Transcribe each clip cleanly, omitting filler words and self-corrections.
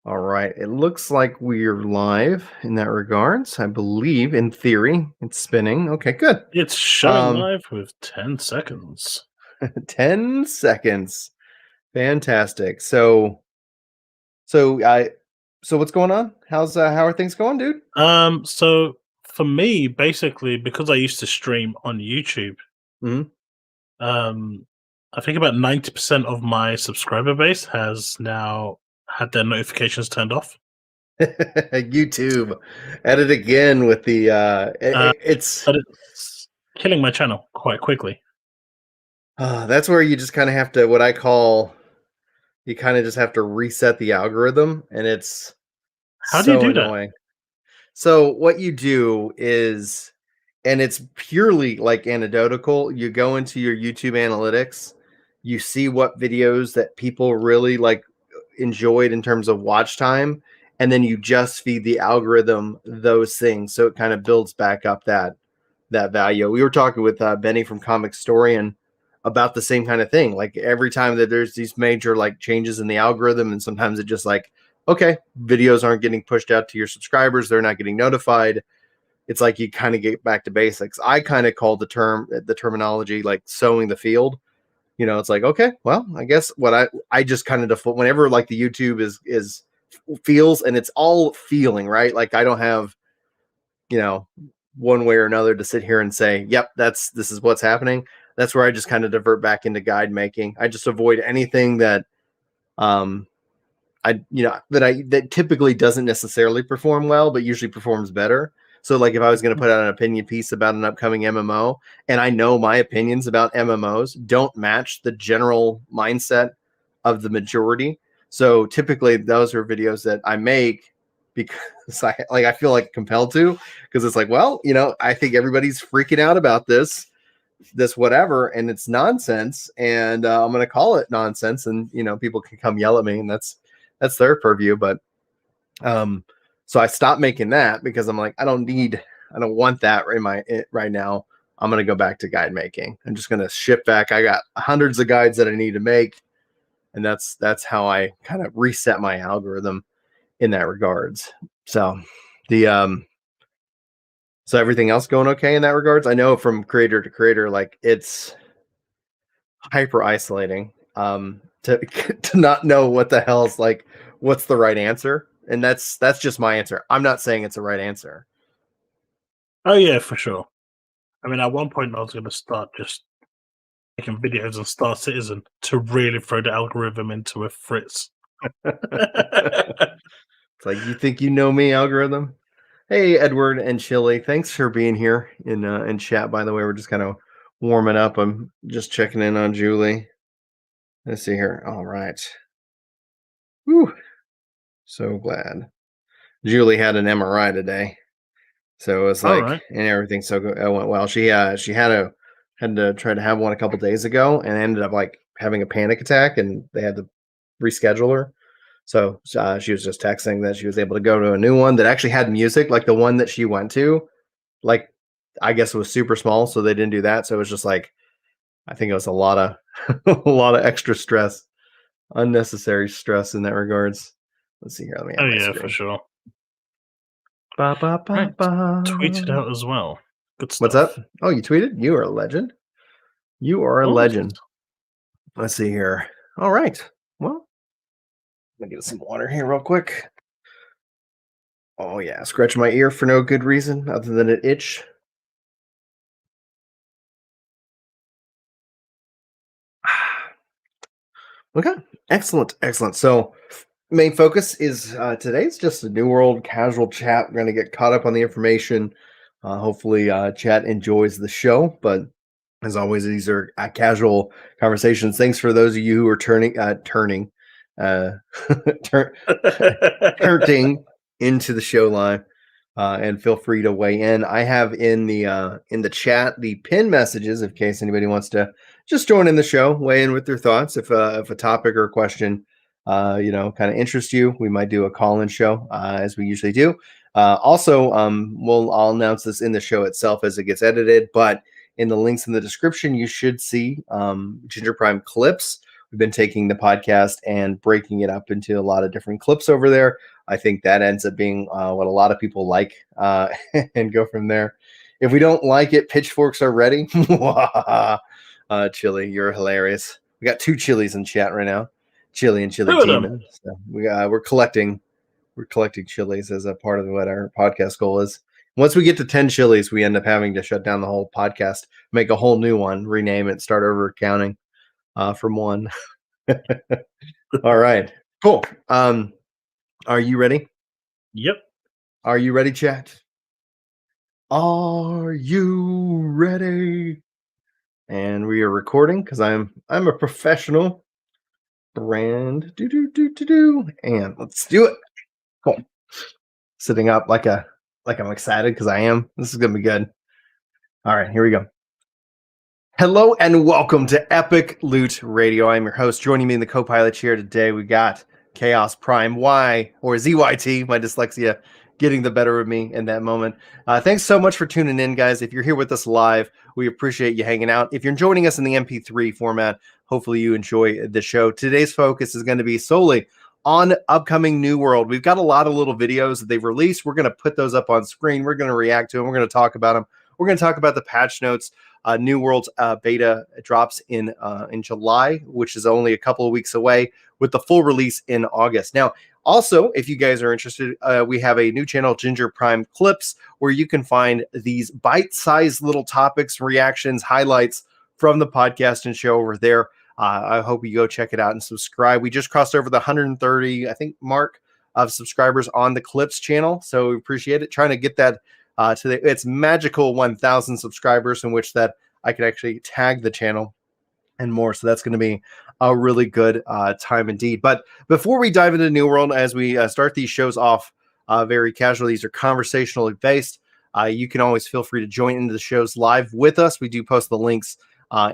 All right. It looks like we're live in that regards. I believe, in theory, it's spinning. Okay, good. It's showing Um, live with 10 seconds. 10 seconds. Fantastic. So what's going on? How are things going, dude? So for me, basically, because I used to stream on YouTube, Hmm. um, I think about 90% of my subscriber base has now had their notifications turned off. YouTube at it again with the Uh, it's but it's killing my channel quite quickly. that's where you just kind of have to what I call you kind of just have to reset the algorithm, and it's How do you so do that? annoying. So what you do is, and it's purely like anecdotal, you go into your YouTube analytics, you see what videos that people really like enjoyed in terms of watch time, and then you just feed the algorithm those things so it kind of builds back up that value. We were talking with Benny from Comic Storian about the same kind of thing. Like every time that there's these major like changes in the algorithm, and sometimes it just like, okay, videos aren't getting pushed out to your subscribers, they're not getting notified. It's like you kind of get back to basics. I kind of call the terminology like sowing the field. It's like, okay, well, I guess what I just kind of default whenever like the YouTube is feels, and it's all feeling, right? Like I don't have, you know, one way or another to sit here and say, yep, this is what's happening. That's where I just kind of divert back into guide making. I just avoid anything that um that typically doesn't necessarily perform well, but usually performs better. So like if I was going to put out an opinion piece about an upcoming MMO, and I know my opinions about MMOs don't match the general mindset of the majority. So typically those are videos that I make because I feel like compelled to, because it's like, well, I think everybody's freaking out about this whatever, and it's nonsense, and I'm going to call it nonsense, and people can come yell at me, and that's their purview. But so I stopped making that because I'm like, I don't want that right now. I'm going to go back to guide making. I'm just going to shift back. I got hundreds of guides that I need to make, and that's how I kind of reset my algorithm in that regards. So the so everything else going okay in that regards. I know from creator to creator, like it's hyper isolating to to not know what the hell's like what's the right answer, and that's just my answer. I'm not saying it's a right answer. Oh, yeah, for sure. I mean, at one point, I was going to start just making videos on Star Citizen to really throw the algorithm into a fritz. It's like, you think you know me, algorithm? Hey, Edward and Chili, thanks for being here in chat. By the way, we're just kind of warming up. I'm just checking in on Julie. Let's see here. All right. Whew. So glad. Julie had an MRI today. So it was All like, right. and everything so good, it went well. She had to try to have one a couple days ago, and ended up like having a panic attack, and they had to reschedule her. So she was just texting that she was able to go to a new one that actually had music, like the one that she went to. Like, I guess it was super small, so they didn't do that. So it was just like, I think it was a lot of a lot of extra stress, unnecessary stress in that regards. Let's see here. Let me Oh, add my yeah, for screen. sure. Ba ba ba Right. ba. Tweeted out as well. Good What's up? stuff. Oh, you tweeted? You are a legend. You are a Oh, legend. Let's see here. All right. Well, let me get some water here real quick. Oh yeah, scratch my ear for no good reason other than it itch. Okay, excellent, excellent. So, main focus is today's just a New World casual chat. We're gonna get caught up on the information. Hopefully, chat enjoys the show. But as always, these are casual conversations. Thanks for those of you who are turning, uh, turn, turning into the show live. And feel free to weigh in. I have in the chat the pin messages in case anybody wants to just join in the show, weigh in with their thoughts. If a topic or a question kind of interests you, we might do a call-in show as we usually do. Also, I'll announce this in the show itself as it gets edited, but in the links in the description, you should see Ginger Prime clips we've been taking the podcast and breaking it up into a lot of different clips over there. I think that ends up being what a lot of people like, and go from there. If we don't like it, pitchforks are ready. Chili, you're hilarious. We got 2 chilies in chat right now, Chili and Chili Two of them. Demon. So we're collecting chilies as a part of what our podcast goal is. Once we get to 10 chilies, we end up having to shut down the whole podcast, make a whole new one, rename it, start over counting from 1. All right, cool. Are you ready? Yep. Are you ready, chat? Are you ready? And we are recording because I'm a professional brand. And let's do it. Cool. Sitting up like I'm excited because I am. This is gonna be good. All right, here we go. Hello and welcome to Epic Loot Radio. I'm your host. Joining me in the co-pilot chair today, we got Chaos Prime Y or ZYT. My dyslexia getting the better of me in that moment. Thanks so much for tuning in, guys. If you're here with us live, we appreciate you hanging out. If you're joining us in the MP3 format, hopefully you enjoy the show. Today's focus is going to be solely on upcoming New World. We've got a lot of little videos that they've released. We're going to put those up on screen. We're going to react to them. We're going to talk about them. We're going to talk about the patch notes. New World's beta drops in July, which is only a couple of weeks away, with the full release in August. Now, also, if you guys are interested, we have a new channel, Ginger Prime Clips, where you can find these bite-sized little topics, reactions, highlights from the podcast and show over there. I hope you go check it out and subscribe. We just crossed over the 130, I think, mark of subscribers on the Clips channel, so we appreciate it. Trying to get that to its magical 1,000 subscribers, in which that I can actually tag the channel and more. So that's going to be a really good time indeed. But before we dive into New World, as we start these shows off very casually, these are conversationally based. You can always feel free to join into the shows live with us. We do post the links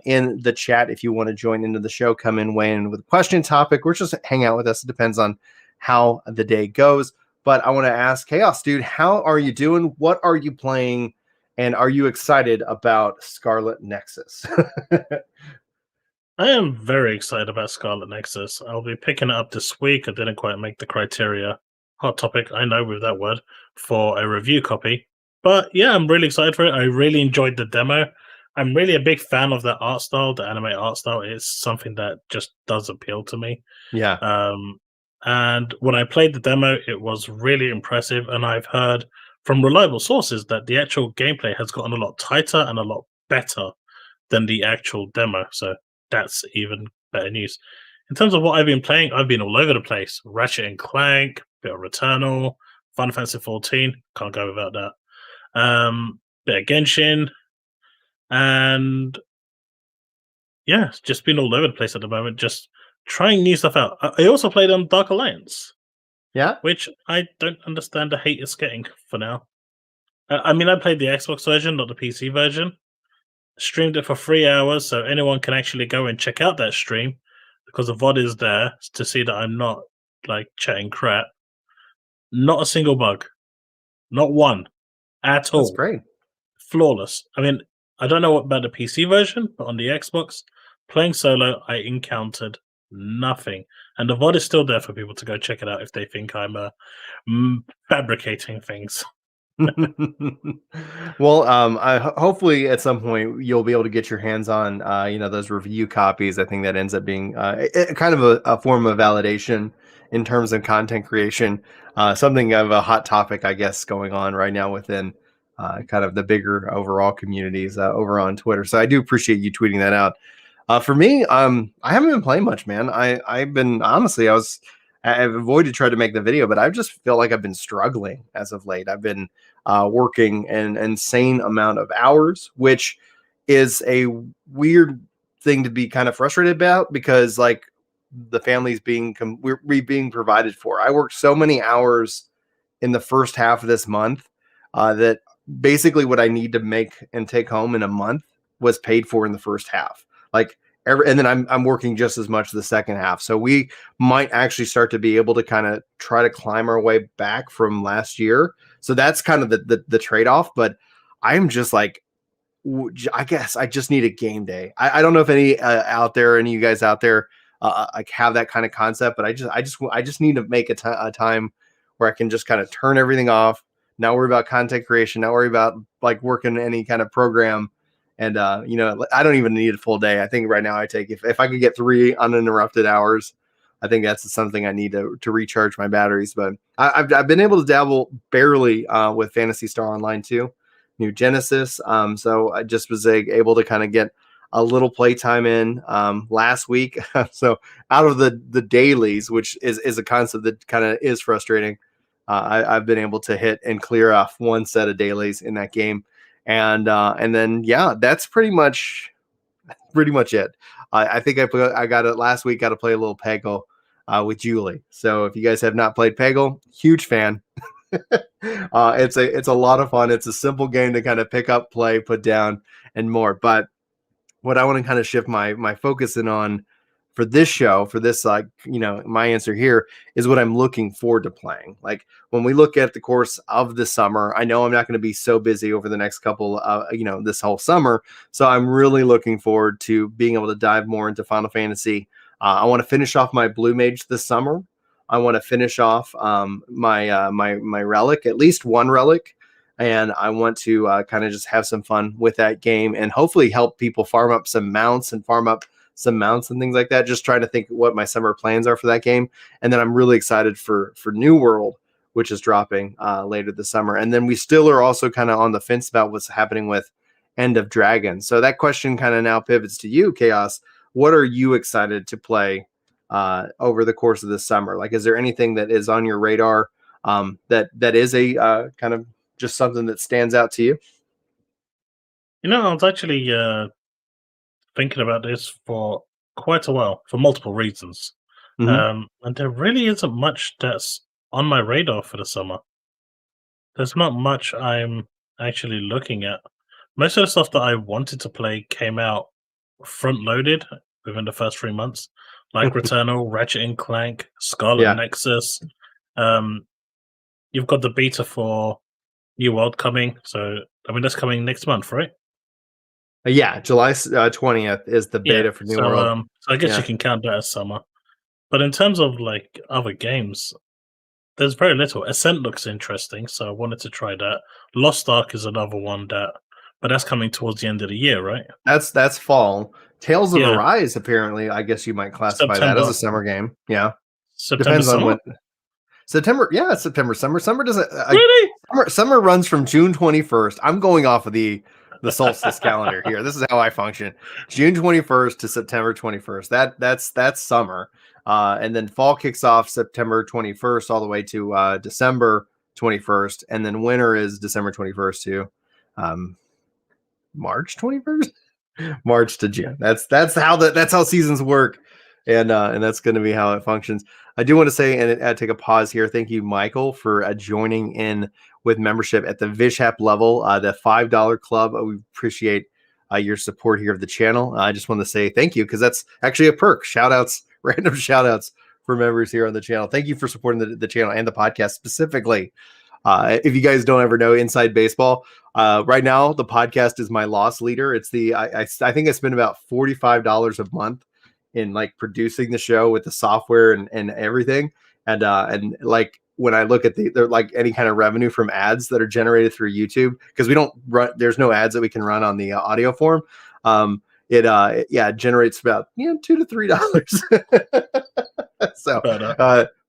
in the chat if you want to join into the show. Come in, weigh in with a question, topic, or just hang out with us. It depends on how the day goes. But I want to ask Chaos, dude, how are you doing? What are you playing? And are you excited about Scarlet Nexus? I am very excited about Scarlet Nexus. I'll be picking it up this week. I didn't quite make the criteria. Hot topic, I know with that word, for a review copy. But yeah, I'm really excited for it. I really enjoyed the demo. I'm really a big fan of that art style, the anime art style. It's something that just does appeal to me. Yeah. And when I played the demo, it was really impressive. And I've heard from reliable sources that the actual gameplay has gotten a lot tighter and a lot better than the actual demo. So that's even better news. In terms of what I've been playing, I've been all over the place. Ratchet and Clank, bit of Returnal, Final Fantasy 14, can't go without that. Bit of Genshin, and yeah, it's just been all over the place at the moment, just trying new stuff out. I also played on Dark Alliance. Yeah? Which I don't understand the hate it's getting for now. I mean, I played the Xbox version, not the PC version. Streamed it for 3 hours, so anyone can actually go and check out that stream, because the VOD is there to see that I'm not like chatting crap. Not a single bug. Not one. At all. That's great. Flawless. I mean, I don't know about the PC version, but on the Xbox, playing solo, I encountered nothing. And the VOD is still there for people to go check it out if they think I'm fabricating things. Well, hopefully at some point you'll be able to get your hands on, those review copies. I think that ends up being kind of a form of validation in terms of content creation. Something of a hot topic, I guess, going on right now within kind of the bigger overall communities over on Twitter. So I do appreciate you tweeting that out. For me, I haven't been playing much, man. I've been, honestly, I've avoided trying to make the video, but I just feel like I've been struggling as of late. I've been working an insane amount of hours, which is a weird thing to be kind of frustrated about, because like the family's we're being provided for. I worked so many hours in the first half of this month that basically what I need to make and take home in a month was paid for in the first half. Like and then I'm working just as much the second half. So we might actually start to be able to kind of try to climb our way back from last year. So that's kind of the trade-off. But I'm just like, I guess I just need a game day. I don't know if any you guys out there like have that kind of concept. But I just need to make a time where I can just kind of turn everything off, not worry about content creation, not worry about like working any kind of program. And I don't even need a full day. I think right now I take if I could get 3 uninterrupted hours, I think that's something I need to recharge my batteries. But I've been able to dabble barely with Phantasy Star Online too, New Genesis. So I just was able to kind of get a little playtime in last week. So out of the dailies, which is a concept that kind of is frustrating, I've been able to hit and clear off one set of dailies in that game, and then that's pretty much it. I think I got it last week. Got to play a little Peggle with Julie. So if you guys have not played Peggle, huge fan. It's a lot of fun. It's a simple game to kind of pick up, play, put down, and more. But what I want to kind of shift my focus in on for this show, for this my answer here is what I'm looking forward to playing. Like when we look at the course of the summer, I know I'm not going to be so busy over the next couple this whole summer. So I'm really looking forward to being able to dive more into Final Fantasy. I want to finish off my Blue Mage this summer. I want to finish off my relic, at least one relic. And I want to kind of just have some fun with that game and hopefully help people farm up some mounts and things like that. Just trying to think what my summer plans are for that game. And then I'm really excited for New World, which is dropping later this summer. And then we still are also kind of on the fence about what's happening with End of Dragon. So that question kind of now pivots to you, Chaos. What are you excited to play over the course of this summer? Like, is there anything that is on your radar that is a kind of just something that stands out to you? I was actually thinking about this for quite a while for multiple reasons. Mm-hmm. And there really isn't much that's on my radar for the summer. There's not much I'm actually looking at. Most of the stuff that I wanted to play came out front loaded within the first 3 months, like Returnal, Ratchet and Clank, Scarlet Yeah. Nexus. You've got the beta for New World coming, so I mean that's coming next month, right? Yeah, July 20th is the beta for New World. So I guess you can count that as summer. But in terms of like other games, there's very little. Ascent looks interesting, so I wanted to try that. Lost Ark is another one but that's coming towards the end of the year, right? That's fall. Tales of Yeah, Arise, apparently, I guess you might classify that as September. a summer game. Yeah, September depends on summer? what September. Yeah, September. Summer doesn't. Really? Summer runs from June 21st. I'm going off of the solstice calendar here. This is how I function. June 21st to September 21st. That's summer. And then fall kicks off September 21st all the way to December 21st, and then winter is December 21st to March 21st. March to June. That's how seasons work, and that's going to be how it functions. I do want to say and take a pause here. Thank you, Michael, for joining in with membership at the Vishap level, the $5 club. We appreciate your support here of the channel. I just want to say thank you because that's actually a perk. Random shout outs for members here on the channel. Thank you for supporting the channel and the podcast specifically. If you guys don't ever know Inside Baseball, right now the podcast is my loss leader. It's I think I spend about $45 a month in like producing the show with the software and everything. And like when I look at they're like any kind of revenue from ads that are generated through YouTube, because we don't run, there's no ads that we can run on the audio form. It generates about $2 to $3. So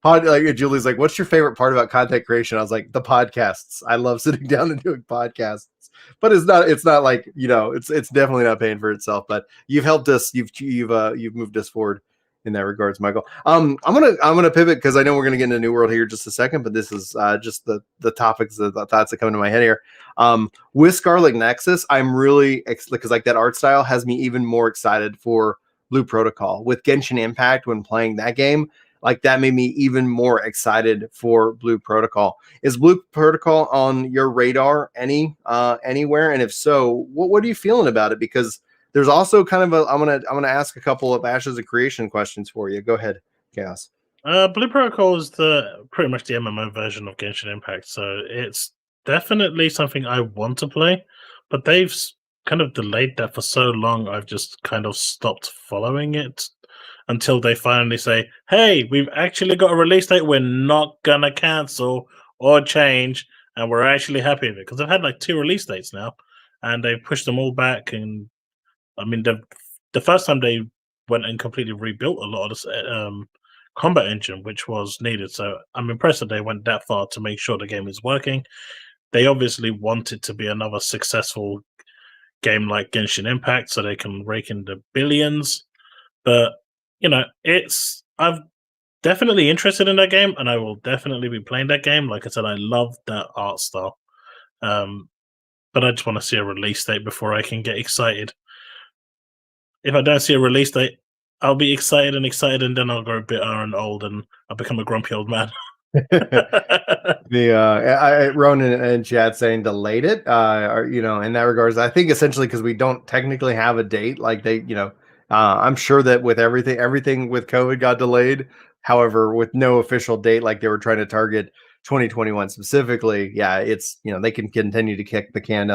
like Julie's like, what's your favorite part about content creation? I was like, the podcasts. I love sitting down and doing podcasts. But it's not like, it's definitely not paying for itself. But you've helped us, you've moved us forward in that regards, Michael. I'm gonna pivot because I know we're gonna get into New World here in just a second, but this is just the topics, the thoughts that come into my head here. With Scarlet Nexus, I'm really because like that art style has me even more excited for Blue Protocol. With Genshin Impact, when playing that game, like that made me even more excited for Blue Protocol. Is Blue Protocol on your radar anywhere? And if so, what are you feeling about it? Because there's also kind of I'm gonna ask a couple of Ashes of Creation questions for you. Go ahead, Chaos. Blue Protocol is pretty much the MMO version of Genshin Impact, so it's definitely something I want to play, but they've kind of delayed that for so long. I've just kind of stopped following it. until they finally say, "Hey, we've actually got a release date. We're not gonna cancel or change, and we're actually happy with it." Because they've had like 2 release dates now, and they've pushed them all back. And I mean, the first time they went and completely rebuilt a lot of the combat engine, which was needed. So I'm impressed that they went that far to make sure the game is working. They obviously want it to be another successful game like Genshin Impact, so they can rake in the billions. But it's I'm definitely interested in that game, and I will definitely be playing that game. Like I said, I love that art style. But I just want to see a release date before I can get excited. If I don't see a release date, I'll be excited, and then I'll grow bitter and old, and I'll become a grumpy old man. Ronan and Chad saying delayed it, or in that regards, I think essentially because we don't technically have a date. Like I'm sure that with everything with COVID got delayed. However, with no official date, like they were trying to target 2021 specifically, yeah, it's they can continue to kick the can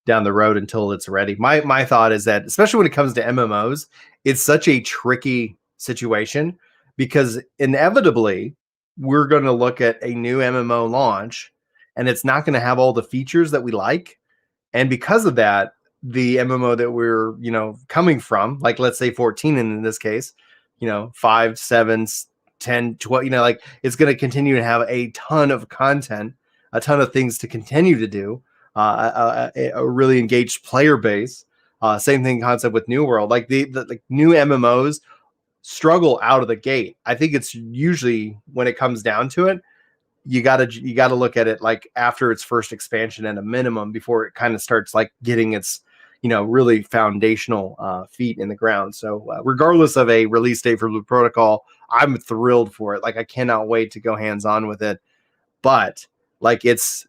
down the road until it's ready. My thought is that, especially when it comes to MMOs, it's such a tricky situation because inevitably we're going to look at a new MMO launch and it's not going to have all the features that we like. And because of that, the MMO that we're, coming from, like let's say 14 in this case, 5, 7, 10, 12, like it's going to continue to have a ton of content, a ton of things to continue to do, a really engaged player base. Same thing concept with New World, like the new MMOs struggle out of the gate. I think it's usually when it comes down to it, you gotta look at it like after its first expansion at a minimum before it kind of starts like getting its really foundational feet in the ground. So regardless of a release date for Blue Protocol, I'm thrilled for it. Like I cannot wait to go hands on with it. But like it's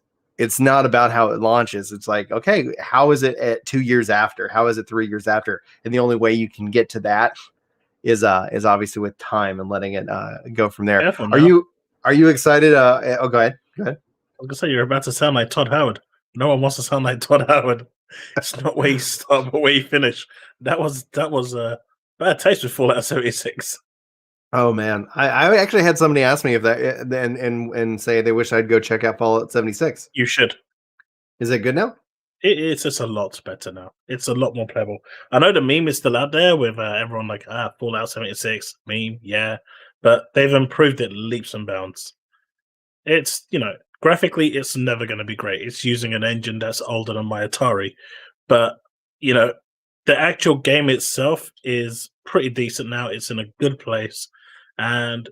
not about how it launches. It's like, okay, how is it at 2 years after? How is it 3 years after? And the only way you can get to that is obviously with time and letting it go from there. Careful Are now. you excited? Oh, go ahead. I was gonna say you're about to sound like Todd Howard. No one wants to sound like Todd Howard. It's not where you start, but where you finish. That was bad taste with Fallout 76. Oh man, I actually had somebody ask me if that and say they wish I'd go check out Fallout 76. You should. Is it good now? It's just a lot better now. It's a lot more playable. I know the meme is still out there with everyone like, Fallout 76 meme, yeah, but they've improved it leaps and bounds. It's, graphically, it's never going to be great. It's using an engine that's older than my Atari, but the actual game itself is pretty decent now. It's in a good place, and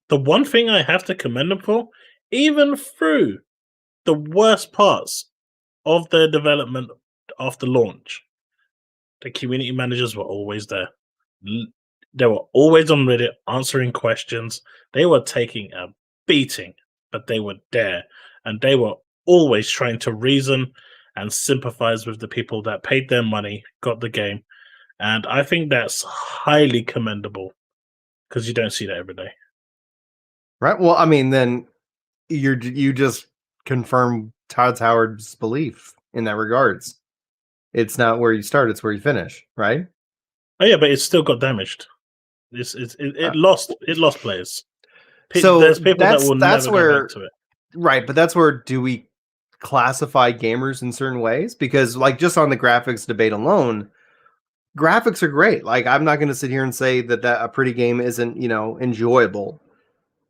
the one thing I have to commend them for, even through the worst parts of their development after launch, the community managers were always there. They were always on Reddit answering questions. They were taking a beating, but they were there. And they were always trying to reason and sympathize with the people that paid their money, got the game. And I think that's highly commendable because you don't see that every day. Right. Well, I mean, then you just confirm Todd Howard's belief in that regards. It's not where you start; it's where you finish, right? Oh yeah, but it still got damaged. It lost players. So there's people that will that's never where, go back to it. right? But that's where do we classify gamers in certain ways? Because like just on the graphics debate alone, graphics are great. Like I'm not going to sit here and say that a pretty game isn't enjoyable.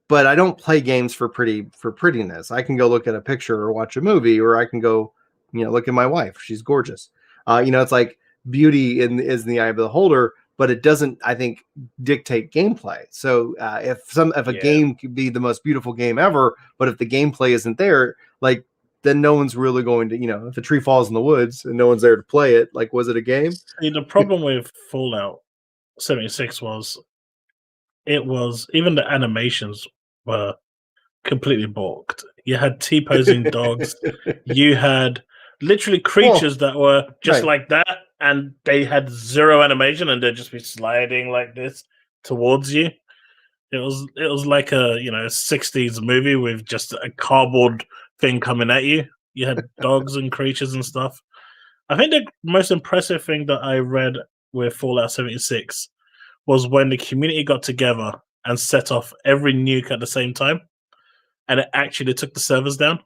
But I don't play games for prettiness. I can go look at a picture or watch a movie, or I can go, look at my wife. She's gorgeous. It's like beauty is in the eye of the beholder, but it doesn't, I think, dictate gameplay. So if a game could be the most beautiful game ever, but if the gameplay isn't there, like then no one's really going to, if a tree falls in the woods and no one's there to play it, like was it a game? See, the problem with Fallout 76 was even the animations were completely balked. You had T-posing dogs. You had literally creatures that were just like that, and they had zero animation, and they'd just be sliding like this towards you. It was like a 60s movie with just a cardboard thing coming at you. You had dogs and creatures and stuff. I think the most impressive thing that I read with Fallout 76 was when the community got together and set off every nuke at the same time, and it actually took the servers down.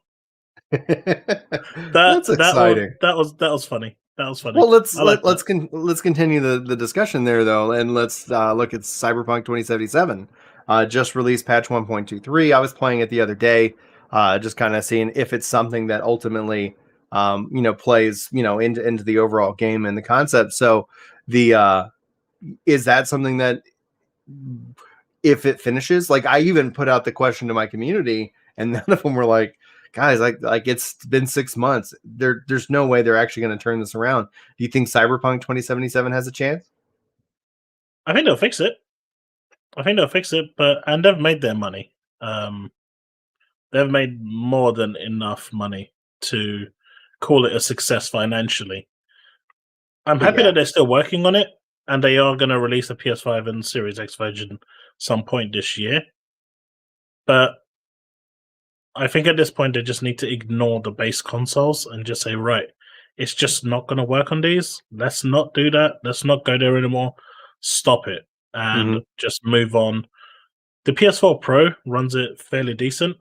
That's exciting. That was funny. That was funny. Well, let's I like that. let's continue the discussion there though, and let's look at Cyberpunk 2077. Just released patch 1.23. I was playing it the other day, just kind of seeing if it's something that ultimately, plays, into the overall game and the concept. So, is that something that, if it finishes, like I even put out the question to my community, and none of them were like, guys, like it's been 6 months. There's no way they're actually going to turn this around. Do you think Cyberpunk 2077 has a chance? I think they'll fix it. And they've made their money. They've made more than enough money to call it a success financially. I'm happy that they're still working on it, and they are going to release a PS5 and Series X version some point this year. But I think at this point they just need to ignore the base consoles and just say, right, it's just not going to work on these. Let's not do that. Let's not go there anymore. Stop it and just move on. The PS4 Pro runs it fairly decent.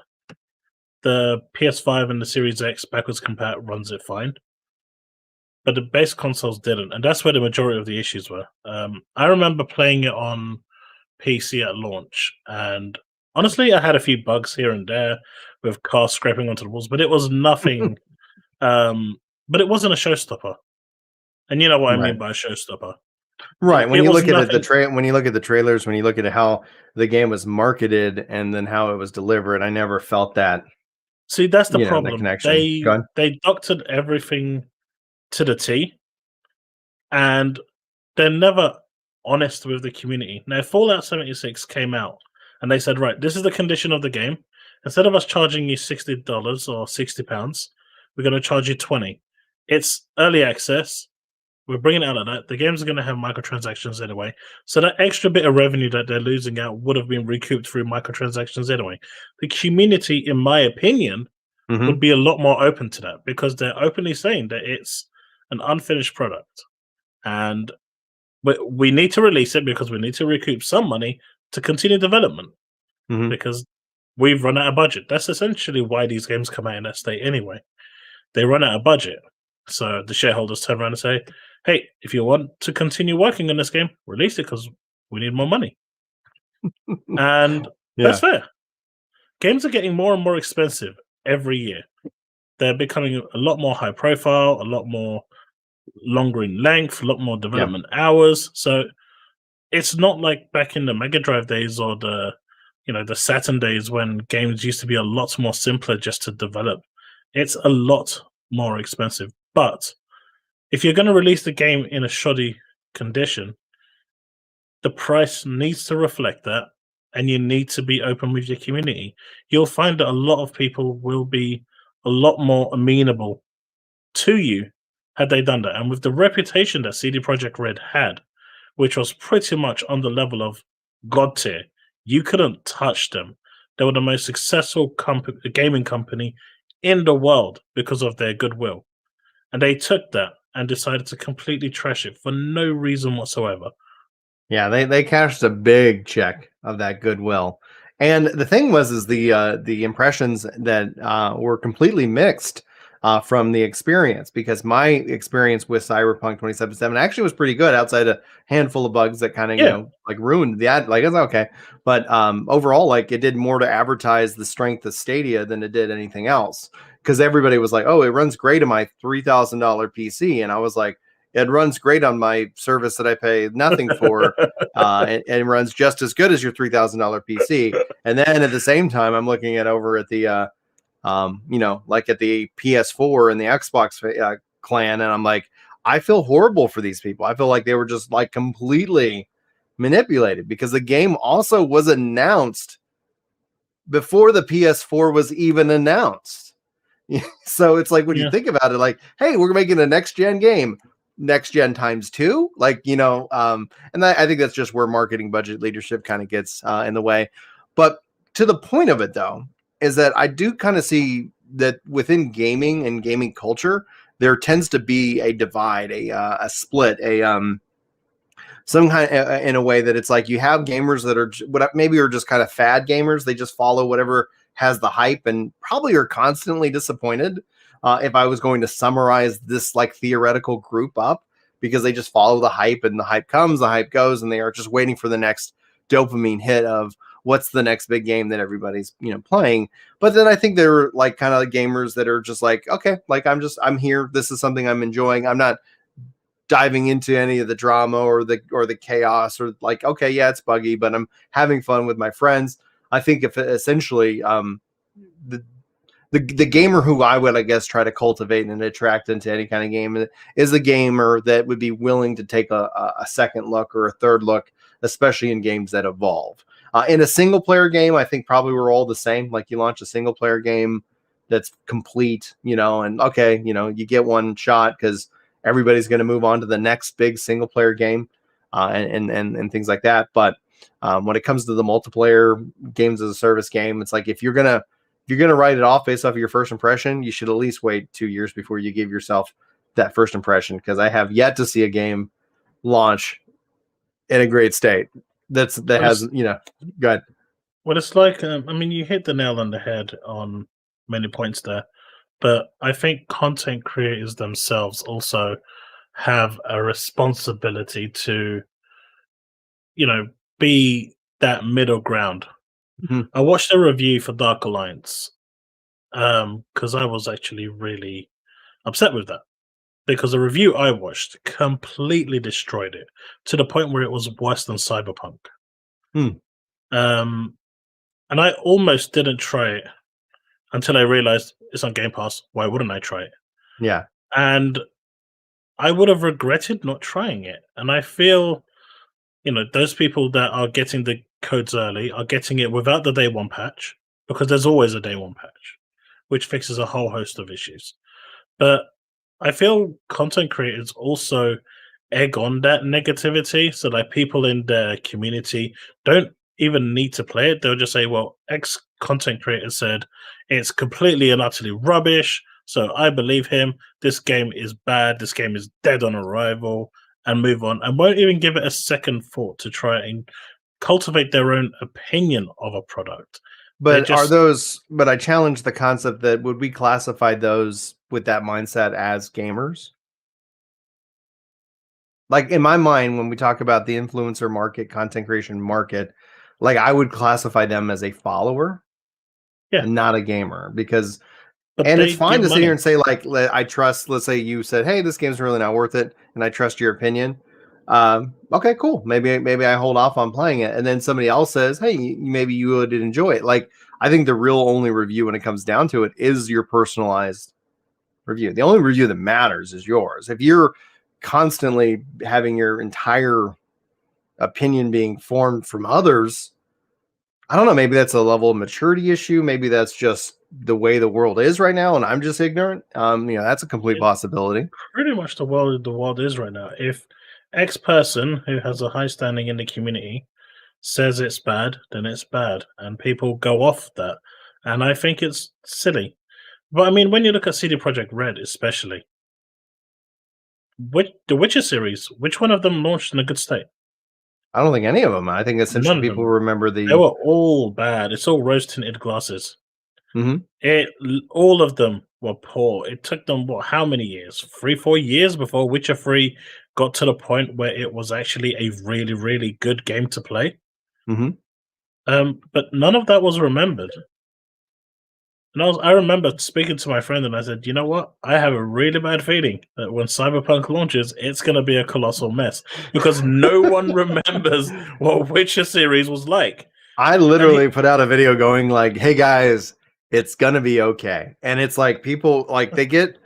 The PS5 and the Series X backwards compat runs it fine. But the base consoles didn't, and that's where the majority of the issues were. I remember playing it on PC at launch, and honestly, I had a few bugs here and there with cars scraping onto the walls, but it was nothing. But it wasn't a showstopper, and you know what I mean by a showstopper, right? When you look at when you look at the trailers, when you look at how the game was marketed and then how it was delivered, I never felt that. See, that's the problem. The connection. They doctored everything to the T, and they're never honest with the community. Now, Fallout 76 came out, and they said, right, this is the condition of the game. Instead of us charging you $60 or £60, we're going to charge you $20. It's early access. We're bringing it out of that. The games are going to have microtransactions anyway. So that extra bit of revenue that they're losing out would have been recouped through microtransactions anyway. The community, in my opinion, would be a lot more open to that because they're openly saying that it's an unfinished product. And we need to release it because we need to recoup some money to continue development because we've run out of budget. That's essentially why these games come out in that state anyway. They run out of budget. So the shareholders turn around and say, hey, if you want to continue working on this game, release it because we need more money. And that's fair. Games are getting more and more expensive every year. They're becoming a lot more high profile, a lot more longer in length, a lot more development hours. So it's not like back in the Mega Drive days or the Saturn days when games used to be a lot more simpler just to develop. It's a lot more expensive. But if you're going to release the game in a shoddy condition, the price needs to reflect that, and you need to be open with your community. You'll find that a lot of people will be a lot more amenable to you had they done that. And with the reputation that CD Projekt Red had, which was pretty much on the level of God tier, you couldn't touch them. They were the most successful gaming company in the world because of their goodwill. And they took that and decided to completely trash it for no reason whatsoever. Yeah, they cashed a big check of that goodwill. And the thing was the impressions that were completely mixed from the experience, because my experience with Cyberpunk 2077 actually was pretty good outside a handful of bugs that kind of ruined the ad. Like, it's okay, but overall, like, it did more to advertise the strength of Stadia than it did anything else, because everybody was like, oh, it runs great on my $3,000 PC, and I was like, it runs great on my service that I pay nothing for, and it runs just as good as your $3,000 PC. And then at the same time, I'm looking at over at the like at the PS4 and the Xbox clan, and I'm like, I feel horrible for these people. I feel like they were just like completely manipulated, because the game also was announced before the PS4 was even announced. So it's like, when you think about it, like, hey, we're making a next gen game, next gen times 2, like, and I think that's just where marketing budget leadership kind of gets in the way. But to the point of it, though, is that I do kind of see that within gaming and gaming culture, there tends to be a divide, a split, some kind of, in a way that it's like you have gamers that are what maybe are just kind of fad gamers. They just follow whatever has the hype and probably are constantly disappointed. If I was going to summarize this like theoretical group up, because they just follow the hype and the hype comes, the hype goes, and they are just waiting for the next dopamine hit of what's the next big game that everybody's playing. But then I think they're like kind of like gamers that are just like, okay, like I'm here. This is something I'm enjoying. I'm not diving into any of the drama or the chaos or like, okay, yeah, it's buggy, but I'm having fun with my friends. I think if essentially the the gamer who I would, I guess, try to cultivate and attract into any kind of game is a gamer that would be willing to take a second look or a third look, especially in games that evolve. In a single player game, I think probably we're all the same. Like you launch a single player game that's complete, and okay, you get one shot because everybody's going to move on to the next big single player game, and things like that. But when it comes to the multiplayer games as a service game, it's like if you're gonna write it off based off of your first impression, you should at least wait 2 years before you give yourself that first impression. Because I have yet to see a game launch in a great state that has go ahead. Well, it's like you hit the nail on the head on many points there, but I think content creators themselves also have a responsibility to, be that middle ground. Mhm. I watched a review for Dark Alliance because I was actually really upset with that because the review I watched completely destroyed it to the point where it was worse than Cyberpunk. Hmm. Um, and I almost didn't try it until I realized it's on Game Pass. Why wouldn't I try it? Yeah. And I would have regretted not trying it. And I feel, those people that are getting the codes early are getting it without the day one patch because there's always a day one patch, which fixes a whole host of issues. But I feel content creators also egg on that negativity. So, like, people in their community don't even need to play it. They'll just say, well, X content creator said it's completely and utterly rubbish. So I believe him. This game is bad. This game is dead on arrival, and move on. And won't even give it a second thought to try and cultivate their own opinion of a product. They But just I challenge the concept that would we classify those with that mindset as gamers? Like in my mind, when we talk about the influencer market, content creation market, like I would classify them as a follower yeah, and not a gamer because, but and it's they fine get to sit here money. and say like, I trust, let's say you said, hey, this game's really not worth it. And I trust your opinion. Okay, cool. Maybe I hold off on playing it. And then somebody else says, hey, maybe you would enjoy it. Like, I think the real only review when it comes down to it is your personalized review. The only review that matters is yours. If you're constantly having your entire opinion being formed from others, I don't know. Maybe that's a level of maturity issue. Maybe that's just the way the world is right now, and I'm just ignorant. That's a complete It's possibility. pretty much the world is right now. If X person who has a high standing in the community says it's bad, then it's bad, and people go off that. And I think it's silly. But when you look at CD Projekt Red, especially, the Witcher series, which one of them launched in a good state? I don't think any of them. I think None essentially of people them. remember They the. were all bad. It's all rose tinted glasses. Mhm. All of them were poor. It took them how many years? 3-4 years before Witcher 3 got to the point where it was actually a really, really good game to play. Mhm. But none of that was remembered. And I remember speaking to my friend and I said, you know what? I have a really bad feeling that when Cyberpunk launches, it's going to be a colossal mess because no one remembers what Witcher series was like. I And he, literally put out a video going like, "Hey guys, it's gonna be okay," and it's like people like they get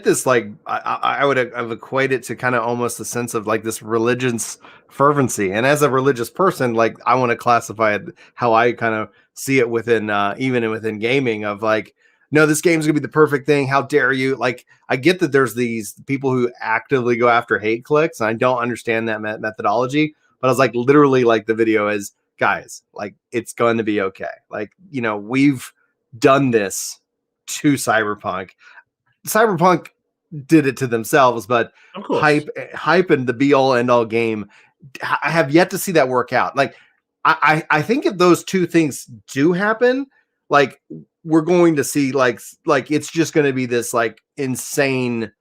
this like I would have equated to kind of almost a sense of like this religious fervency, and as a religious person, like I want to classify it how I kind of see it within even within gaming of like. No, this game's gonna be the perfect thing. How dare you? Like, I get that there's these people who actively go after hate clicks, and I don't understand that methodology. But I was like, literally, like the video is, guys, like it's going to be okay. Like, we've done this to Cyberpunk. Cyberpunk did it to themselves, but Of course. hype and the be all end all game, I have yet to see that work out. Like, I think if those two things do happen, like we're going to see like it's just going to be this like insane,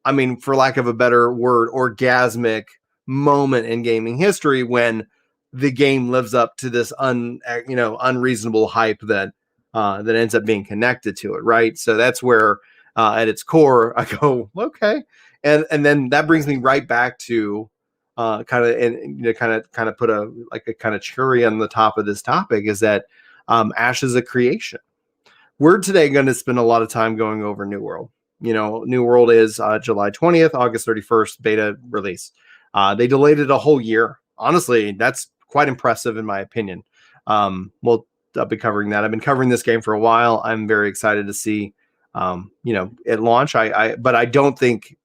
I mean, for lack of a better word, orgasmic moment in gaming history when the game lives up to this unreasonable hype that that ends up being connected to it, right? So that's where at its core I go, okay, and then that brings me right back to kind of and kind of put a like a kind of cherry on the top of this topic is that Ashes of Creation. We're today going to spend a lot of time going over New World. You know, New World is July 20th, August 31st beta release. They delayed it a whole year. Honestly, that's quite impressive in my opinion. We'll be covering that. I've been covering this game for a while. I'm very excited to see, at launch. But I don't think,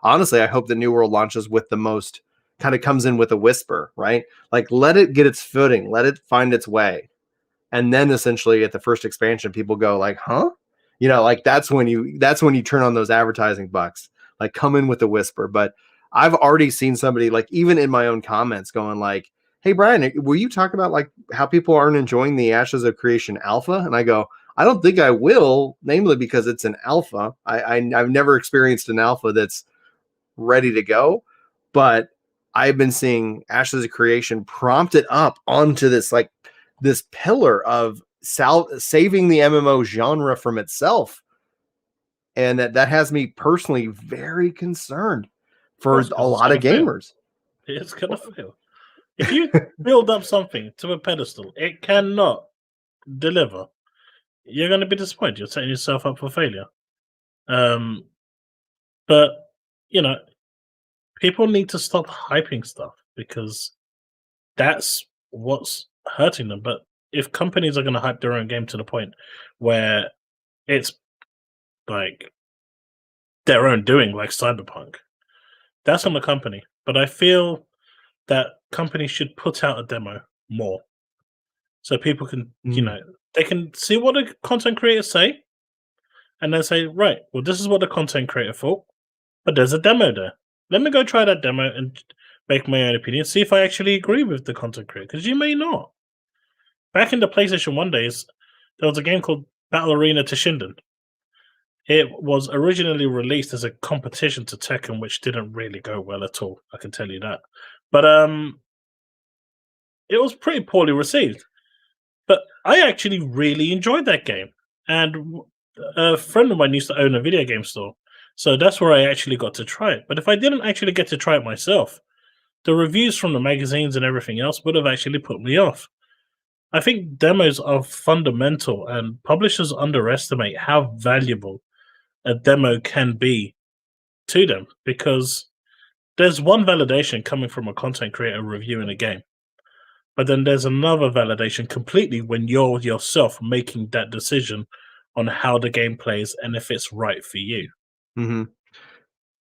honestly, I hope the New World launches with the most kind of comes in with a whisper, right? Like let it get its footing, let it find its way. And then essentially at the first expansion, people go like, huh? Like that's when you turn on those advertising bucks, like come in with a whisper. But I've already seen somebody like even in my own comments going like, hey Brian, will you talk about like how people aren't enjoying the Ashes of Creation alpha? And I go, I don't think I will, namely because it's an alpha. I've never experienced an alpha that's ready to go, but I've been seeing Ashes of Creation prompted up onto this like this pillar of saving the MMO genre from itself, and that has me personally very concerned for Of course, a because it's lot of gonna fail. gamers. It's gonna fail. If you build up something to a pedestal, it cannot deliver. You're gonna be disappointed. You're setting yourself up for failure. Um, but you know, people need to stop hyping stuff because that's what's hurting them. But if companies are going to hype their own game to the point where it's like their own doing, like Cyberpunk, that's on the company. But I feel that companies should put out a demo more so people can, Mm. they can see what the content creators say and then say, right, well, this is what the content creator thought, but there's a demo there. Let me go try that demo and make my own opinion, see if I actually agree with the content creator, because you may not. Back in the PlayStation 1 days, there was a game called Battle Arena Toshinden. It was originally released as a competition to Tekken, which didn't really go well at all. I can tell you that. But it was pretty poorly received. But I actually really enjoyed that game. And a friend of mine used to own a video game store. So that's where I actually got to try it. But if I didn't actually get to try it myself, the reviews from the magazines and everything else would have actually put me off. I think demos are fundamental, and publishers underestimate how valuable a demo can be to them because there's one validation coming from a content creator reviewing a game, but then there's another validation completely when you're yourself making that decision on how the game plays and if it's right for you. Mm-hmm.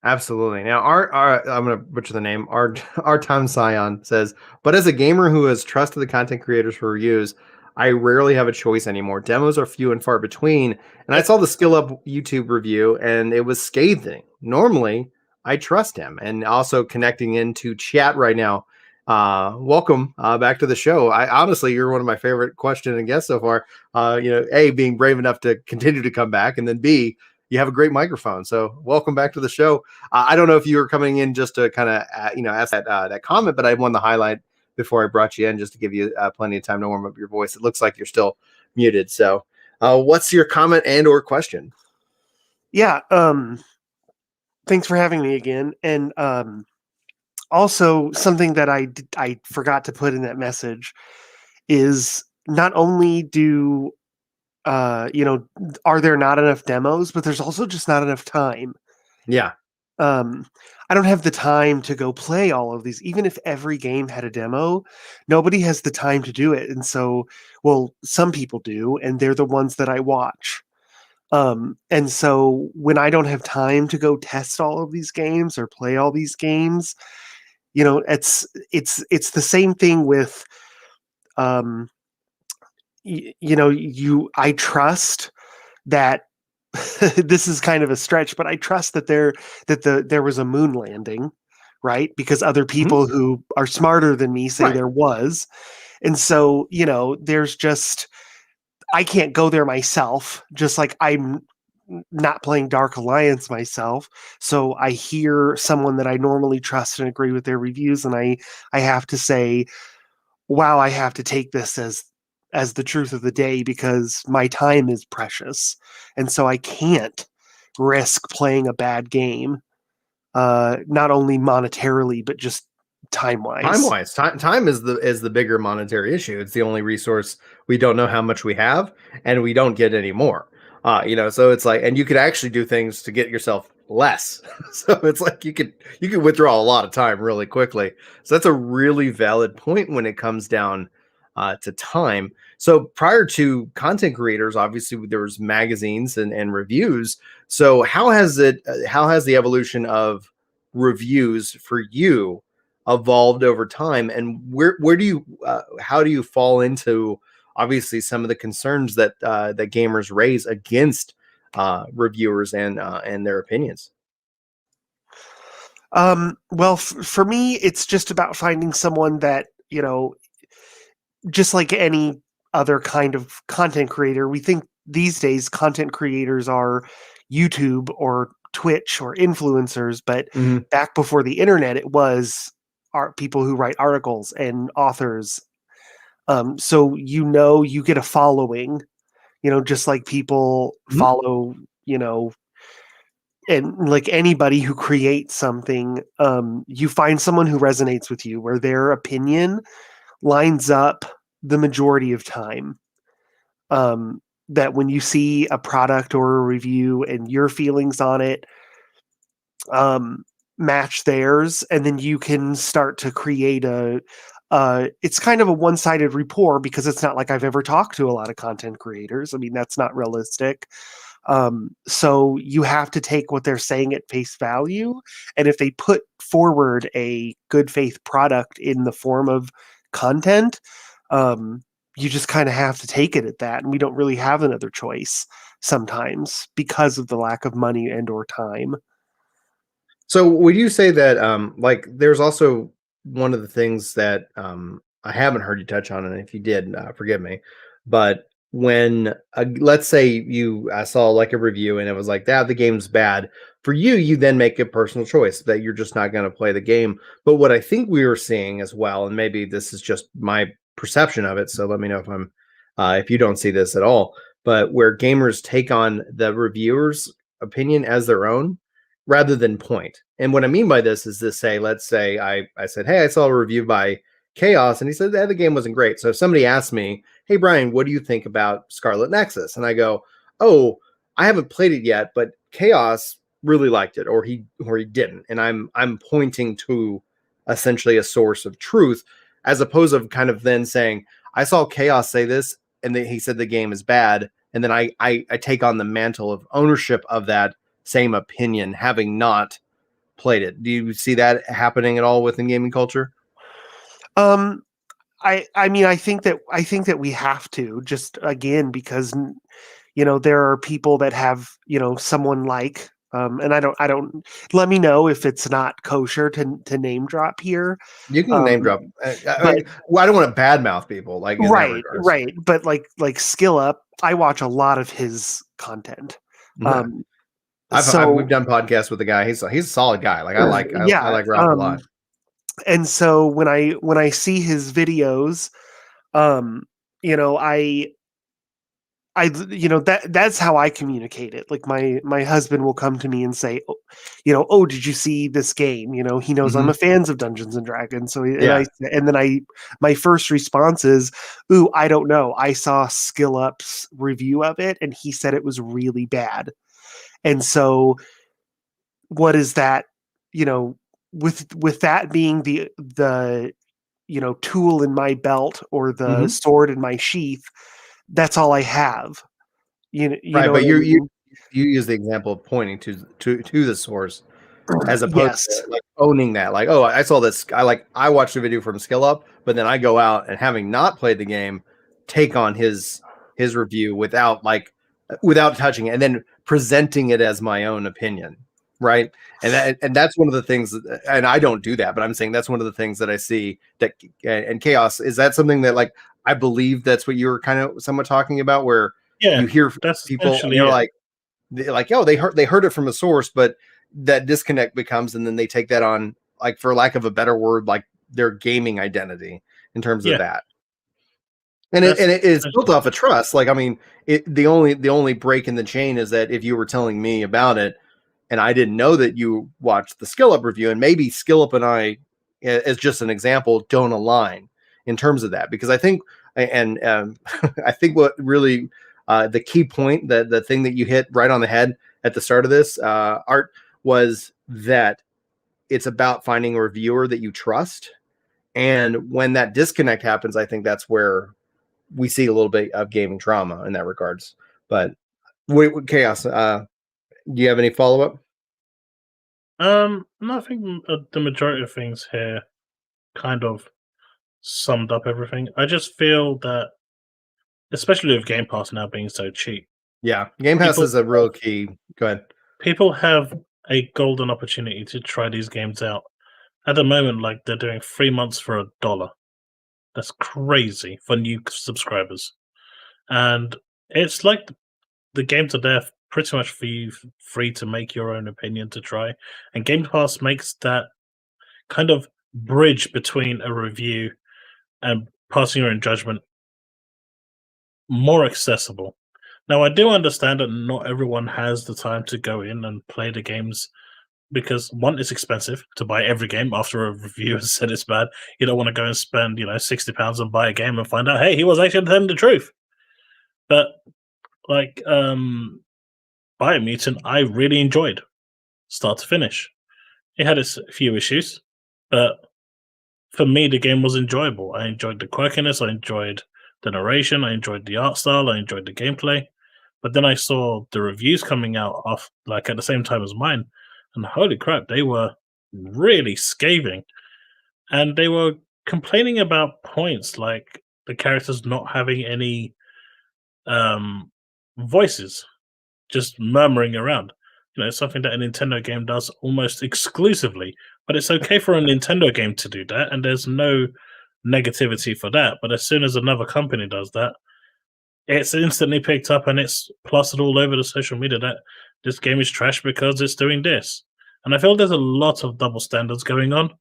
Absolutely. Now, our I'm going to butcher the name. Our Tom Scion says, but as a gamer who has trusted the content creators for reviews, I rarely have a choice anymore. Demos are few and far between. And I Yep. saw the Skill Up YouTube review, and it was scathing. Normally, I trust him. And also connecting into chat right now. Welcome back to the show. I honestly, you're one of my favorite question and guests so far. A, being brave enough to continue to come back, and then B, you have a great microphone. So welcome back to the show. I don't know if you were coming in just to kind of, ask that comment, but I wanted to highlight before I brought you in just to give you plenty of time to warm up your voice. It looks like you're still muted. So what's your comment and or question? Yeah. Thanks for having me again. And also something that I forgot to put in that message is not only do are there not enough demos, but there's also just not enough time. Yeah. I don't have the time to go play all of these. Even if every game had a demo, nobody has the time to do it. And so, well, some people do, and they're the ones that I watch. And so when I don't have time to go test all of these games or play all these games, it's the same thing with I trust that this is kind of a stretch, but I trust that there was a moon landing, right? Because other people who are smarter than me say Right. there was. And so, there's just I can't go there myself, just like I'm not playing Dark Alliance myself. So I hear someone that I normally trust and agree with their reviews, and I have to say, wow, I have to take this as the truth of the day because my time is precious. And so I can't risk playing a bad game, not only monetarily, but just time-wise. Time is the bigger monetary issue. It's the only resource we don't know how much we have, and we don't get any more. So it's like, and you could actually do things to get yourself less. So it's like you could withdraw a lot of time really quickly. So that's a really valid point when it comes down to time. So prior to content creators, obviously there was magazines and reviews. So how has the evolution of reviews for you evolved over time, and where do you how do you fall into obviously some of the concerns that that gamers raise against reviewers and their opinions? Well, for me, it's just about finding someone that, just like any other kind of content creator, we think these days content creators are YouTube or Twitch or influencers, but Mhm. back before the internet, it was people who write articles and authors. So you get a following, just like people Mhm. follow, and like anybody who creates something, you find someone who resonates with you, where their opinion lines up the majority of time. That when you see a product or a review and your feelings on it um, match theirs, and then you can start to create it's kind of a one-sided rapport because it's not like I've ever talked to a lot of content creators. I mean, that's not realistic. So you have to take what they're saying at face value. And if they put forward a good faith product in the form of content, um, you just kind of have to take it at that. And we don't really have another choice sometimes because of the lack of money and or time. So would you say that like there's also one of the things that I haven't heard you touch on, and if you did, forgive me, but when let's say I saw like a review and it was like that the game's bad for you, you then make a personal choice that you're just not going to play the game. But what I think we were seeing as well, and maybe this is just my perception of it, so let me know if I'm if you don't see this at all, but where gamers take on the reviewer's opinion as their own rather than point. And what I mean by this is this: say, let's say I said, hey, I saw a review by Chaos, and he said the game wasn't great. So if somebody asked me, hey Brian, what do you think about Scarlet Nexus? And I go, oh, I haven't played it yet, but Chaos really liked it, or he didn't. And I'm pointing to essentially a source of truth, as opposed to kind of then saying, I saw Chaos say this, and then he said the game is bad. And then I take on the mantle of ownership of that same opinion, having not played it. Do you see that happening at all within gaming culture? Um, I mean, I think that we have to, just again because there are people that have someone like and I don't let me know if it's not kosher to name drop here. You can name um drop. but Well, I don't want to badmouth people like in that regards. right, but like Skill Up, I watch a lot of his content. Yeah. um We've so done podcasts with the guy. He's a solid guy. Like I yeah. like Ralph a lot. And so when I see his videos, um you know that's how I communicate it. Like my husband will come to me and say, oh, did you see this game? He knows I'm Hmm. a fans of Dungeons and Dragons. So Yeah. and then my first response is, ooh, I don't know. I saw Skill Up's review of it and he said it was really bad. And so what is that, you know, with that being the tool in my belt or the Hmm. sword in my sheath, that's all I have. You Right. know what But I mean? you use the example of pointing to the source as opposed Yes. to like owning that. Like, oh, I saw this. I watched a video from Skill Up, but then I go out and having not played the game, take on his review without like without touching it, and then presenting it as my own opinion, right? And that's one of the things, and I don't do that, but I'm saying that's one of the things that I see that, and Chaos, is that something that, like, I believe that's what you were kind of somewhat talking about, where Yeah, you hear that's people and essentially they're it. like, oh, they heard it from a source, but that disconnect becomes, and then they take that on, like, for lack of a better word, like their gaming identity in terms of Yeah, that. And that's it's built essentially off of trust. Like, I mean, the only break in the chain is that if you were telling me about it and I didn't know that you watched the Skill Up review, and maybe Skill Up and I, as just an example, don't align in terms of that, because I think, and I think what really, the key point, that the thing that you hit right on the head at the start of this, Art, was that it's about finding a reviewer that you trust. And when that disconnect happens, I think that's where we see a little bit of gaming trauma in that regards. But wait, Chaos, do you have any follow up? no, I think the majority of things here kind of summed up everything. I just feel that, especially with Game Pass now being so cheap, Yeah, Game Pass people is a real key. Go ahead. people have a golden opportunity to try these games out. At the moment, like, they're doing 3 months for $1. That's crazy for new subscribers, and it's like the games are there pretty much for you, free to make your own opinion to try. And Game Pass makes that kind of bridge between a review and passing your own judgment more accessible. Now, I do understand that not everyone has the time to go in and play the games because, one, it's expensive to buy every game after a review has said it's bad. You don't want to go and spend, £60 and buy a game and find out, hey, he was actually telling the truth. But, like, Biomutant, I really enjoyed start to finish. It had a few issues, but for me, the game was enjoyable. I enjoyed the quirkiness, I enjoyed the narration, I enjoyed the art style, I enjoyed the gameplay. But then I saw the reviews coming out off, like, at the same time as mine, and holy crap, they were really scathing. And they were complaining about points like the characters not having any um, voices, just murmuring around. Something that a Nintendo game does almost exclusively. But it's okay for a Nintendo game to do that, and there's no negativity for that. But as soon as another company does that, it's instantly picked up and it's plastered all over the social media that this game is trash because it's doing this. And I feel there's a lot of double standards going on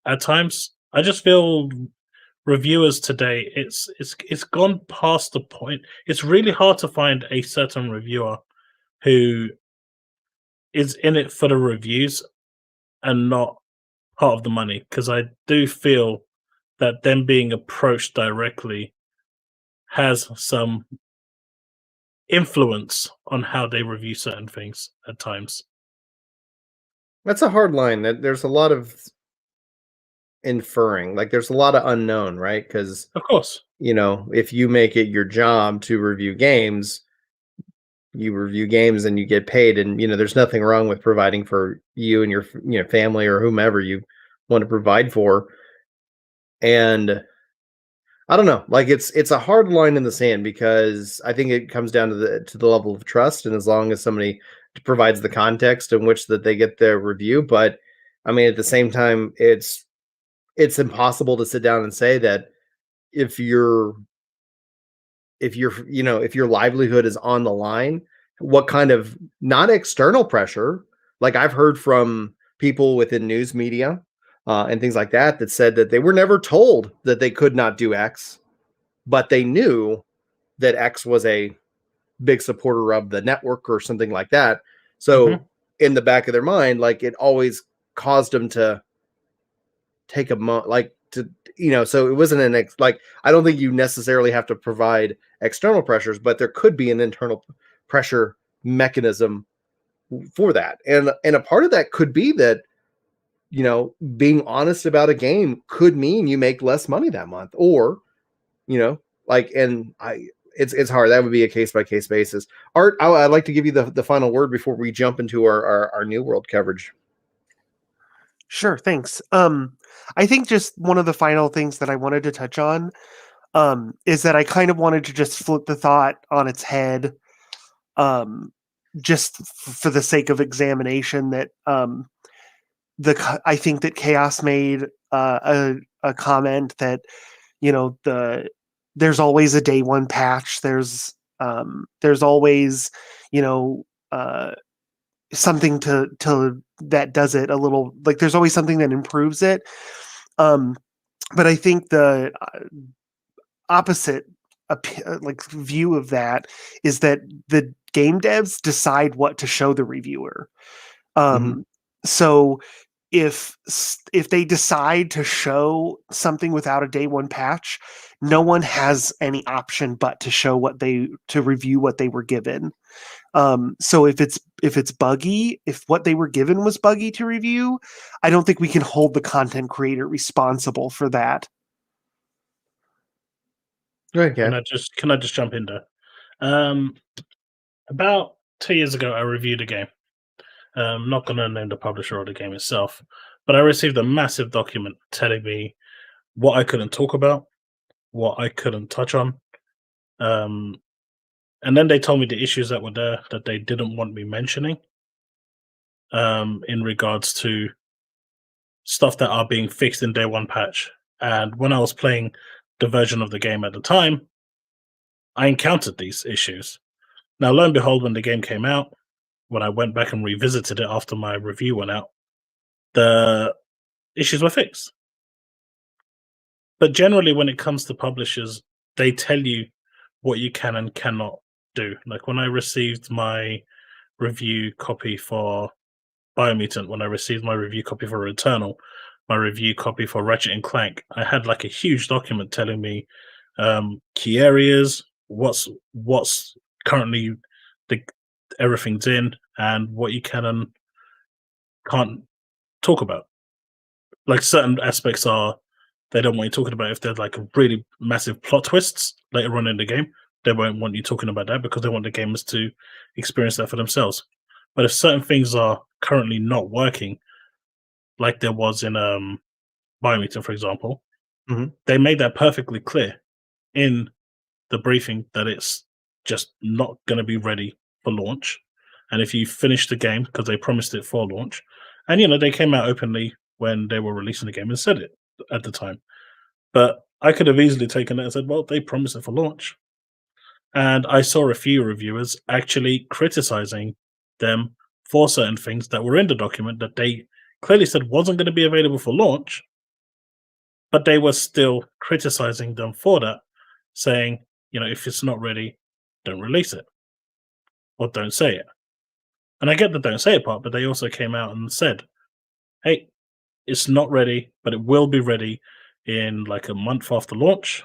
at times. I just feel reviewers today, it's gone past the point. It's really hard to find a certain reviewer who is in it for the reviews and not part of the money, because I do feel that them being approached directly has some influence on how they review certain things at times. That's a hard line. That there's a lot of inferring. Like, there's a lot of unknown, right? Because, Of course. if you make it your job to review games, you review games and you get paid, and there's nothing wrong with providing for you and your family or whomever you want to provide for. And I don't know, like, it's a hard line in the sand, because I think it comes down to the level of trust, and as long as somebody provides the context in which that they get their review. But I mean, at the same time, it's impossible to sit down and say that if you're if your livelihood is on the line, what kind of, not external pressure, like I've heard from people within news media, and things like that, that said that they were never told that they could not do X, but they knew that X was a big supporter of the network or something like that. So in the back of their mind, like, it always caused them to take so it wasn't like, I don't think you necessarily have to provide external pressures, but there could be an internal pressure mechanism for that. And a part of that could be that, being honest about a game could mean you make less money that month, or, like, and it's hard. That would be a case by case basis. Art, I'd like to give you the final word before we jump into our New World coverage. Sure, thanks. I think just one of the final things that I wanted to touch on is that I kind of wanted to just flip the thought on its head just for the sake of examination, that I think that Chaos made a comment that, you know, there's always a day one patch. There's always, you know, something to that does it a little, like there's always something that improves it. But I think the opposite like view of that is that the game devs decide what to show the reviewer. So if they decide to show something without a day one patch, no one has any option but to show to review what they were given. So if it's buggy, if what they were given was buggy to review, I don't think we can hold the content creator responsible for that. Okay. Can I just jump in there? About 2 years ago, I reviewed a game. Not going to name the publisher or the game itself, but I received a massive document telling me what I couldn't talk about, what I couldn't touch on. And then they told me the issues that were there that they didn't want me mentioning in regards to stuff that are being fixed in day one patch. And when I was playing the version of the game at the time, I encountered these issues. Now, lo and behold, when the game came out, when I went back and revisited it after my review went out, the issues were fixed. But generally, when it comes to publishers, they tell you what you can and cannot do. Like when I received my review copy for Biomutant, when I received my review copy for Returnal, my review copy for Ratchet and Clank, I had like a huge document telling me key areas, what's currently everything's in, and what you can and can't talk about. Like certain aspects are, they don't want you talking about if there's like really massive plot twists later on in the game. They won't want you talking about that because they want the gamers to experience that for themselves. But if certain things are currently not working, like there was in Biomutant, for example, they made that perfectly clear in the briefing that it's just not going to be ready for launch. And if you finish the game, because they promised it for launch, and you know they came out openly when they were releasing the game and said it at the time. But I could have easily taken it and said, well, they promised it for launch. And I saw a few reviewers actually criticizing them for certain things that were in the document that they clearly said wasn't going to be available for launch, but they were still criticizing them for that, saying, you know, if it's not ready, don't release it or don't say it. And I get the don't say it part, but they also came out and said, hey, it's not ready, but it will be ready in like a month after launch.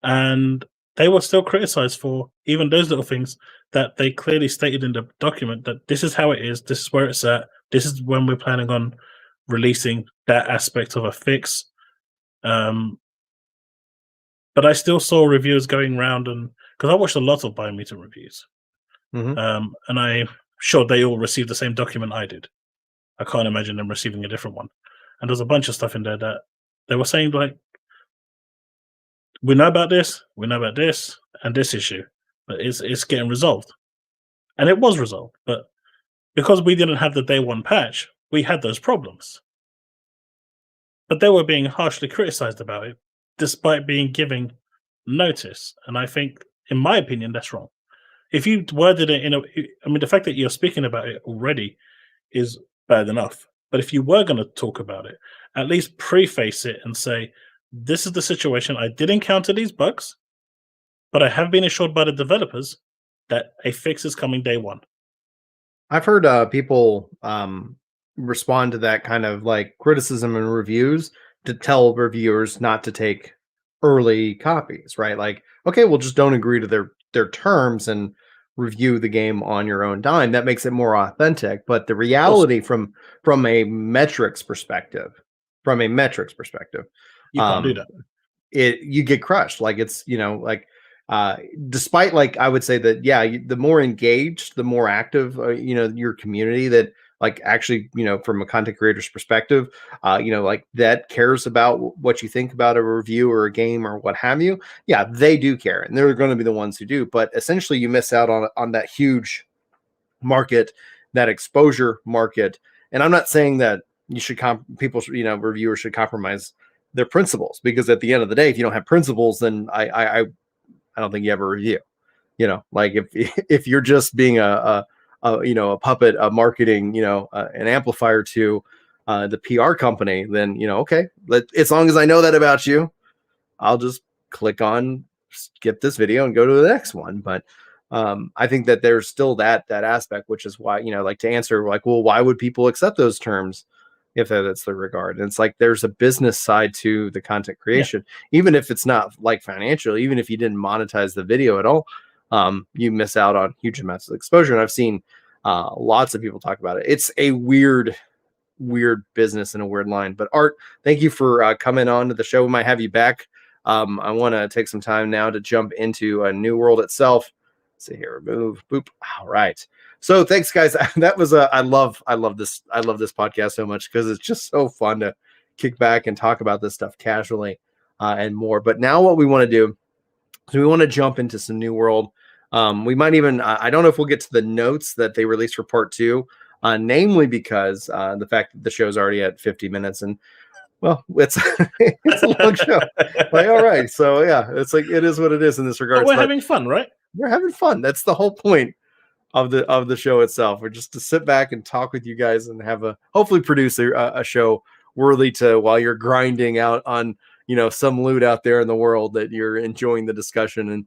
And they were still criticized for even those little things that they clearly stated in the document that this is how it is, this is where it's at, this is when we're planning on releasing that aspect of a fix. But I still saw reviewers going around, and because I watched a lot of Biomutant reviews, and I'm sure they all received the same document I did. I can't imagine them receiving a different one. And there's a bunch of stuff in there that they were saying, like, we know about this, and this issue, but it's getting resolved. And it was resolved. But because we didn't have the day one patch, we had those problems. But they were being harshly criticized about it, despite being given notice. And I think, in my opinion, that's wrong. If you worded it the fact that you're speaking about it already is bad enough. But if you were going to talk about it, at least preface it and say, this is the situation. I did encounter these bugs, but I have been assured by the developers that a fix is coming day one. I've heard people respond to that kind of like criticism and reviews to tell reviewers not to take early copies, right? Like, okay, well, just don't agree to their terms and review the game on your own dime. That makes it more authentic. But the reality from a metrics perspective, you can't do that. You get crushed. Like it's, you know, like despite like I would say that, yeah, the more engaged, the more active, you know, your community, that like actually, from a content creator's perspective, like that cares about what you think about a review or a game or what have you. Yeah, they do care, and they're going to be the ones who do. But essentially, you miss out on that huge market, that exposure market. And I'm not saying that you should reviewers should compromise their principles, because at the end of the day, if you don't have principles, then I don't think you ever review. Like if you're just being a puppet, a marketing, an amplifier to the PR company, then okay, as long as I know that about you, I'll just click on skip this video and go to the next one. But I think that there's still that aspect, which is why, like, to answer, like, well, why would people accept those terms if that's the regard? And it's like there's a business side to the content creation, even if it's not like financial, even if you didn't monetize the video at all, you miss out on huge amounts of exposure. And I've seen lots of people talk about it. It's a weird business and a weird line. But Art, thank you for coming on to the show. We might have you back. I want to take some time now to jump into a New World itself. Let's see here, remove, boop. All right. So thanks, guys. That was I love this. I love this podcast so much because it's just so fun to kick back and talk about this stuff casually and more. But now what we want to do is we want to jump into some New World. We might even, I don't know if we'll get to the notes that they released for part 2, namely because the fact that the show's already at 50 minutes, and well, it's it's a long show. Like, all right, so yeah, it's like it is what it is in this regard. But we're having fun, right? We're having fun. That's the whole point of the show itself. We're just to sit back and talk with you guys and have hopefully produce a show worthy to, while you're grinding out on some loot out there in the world, that you're enjoying the discussion and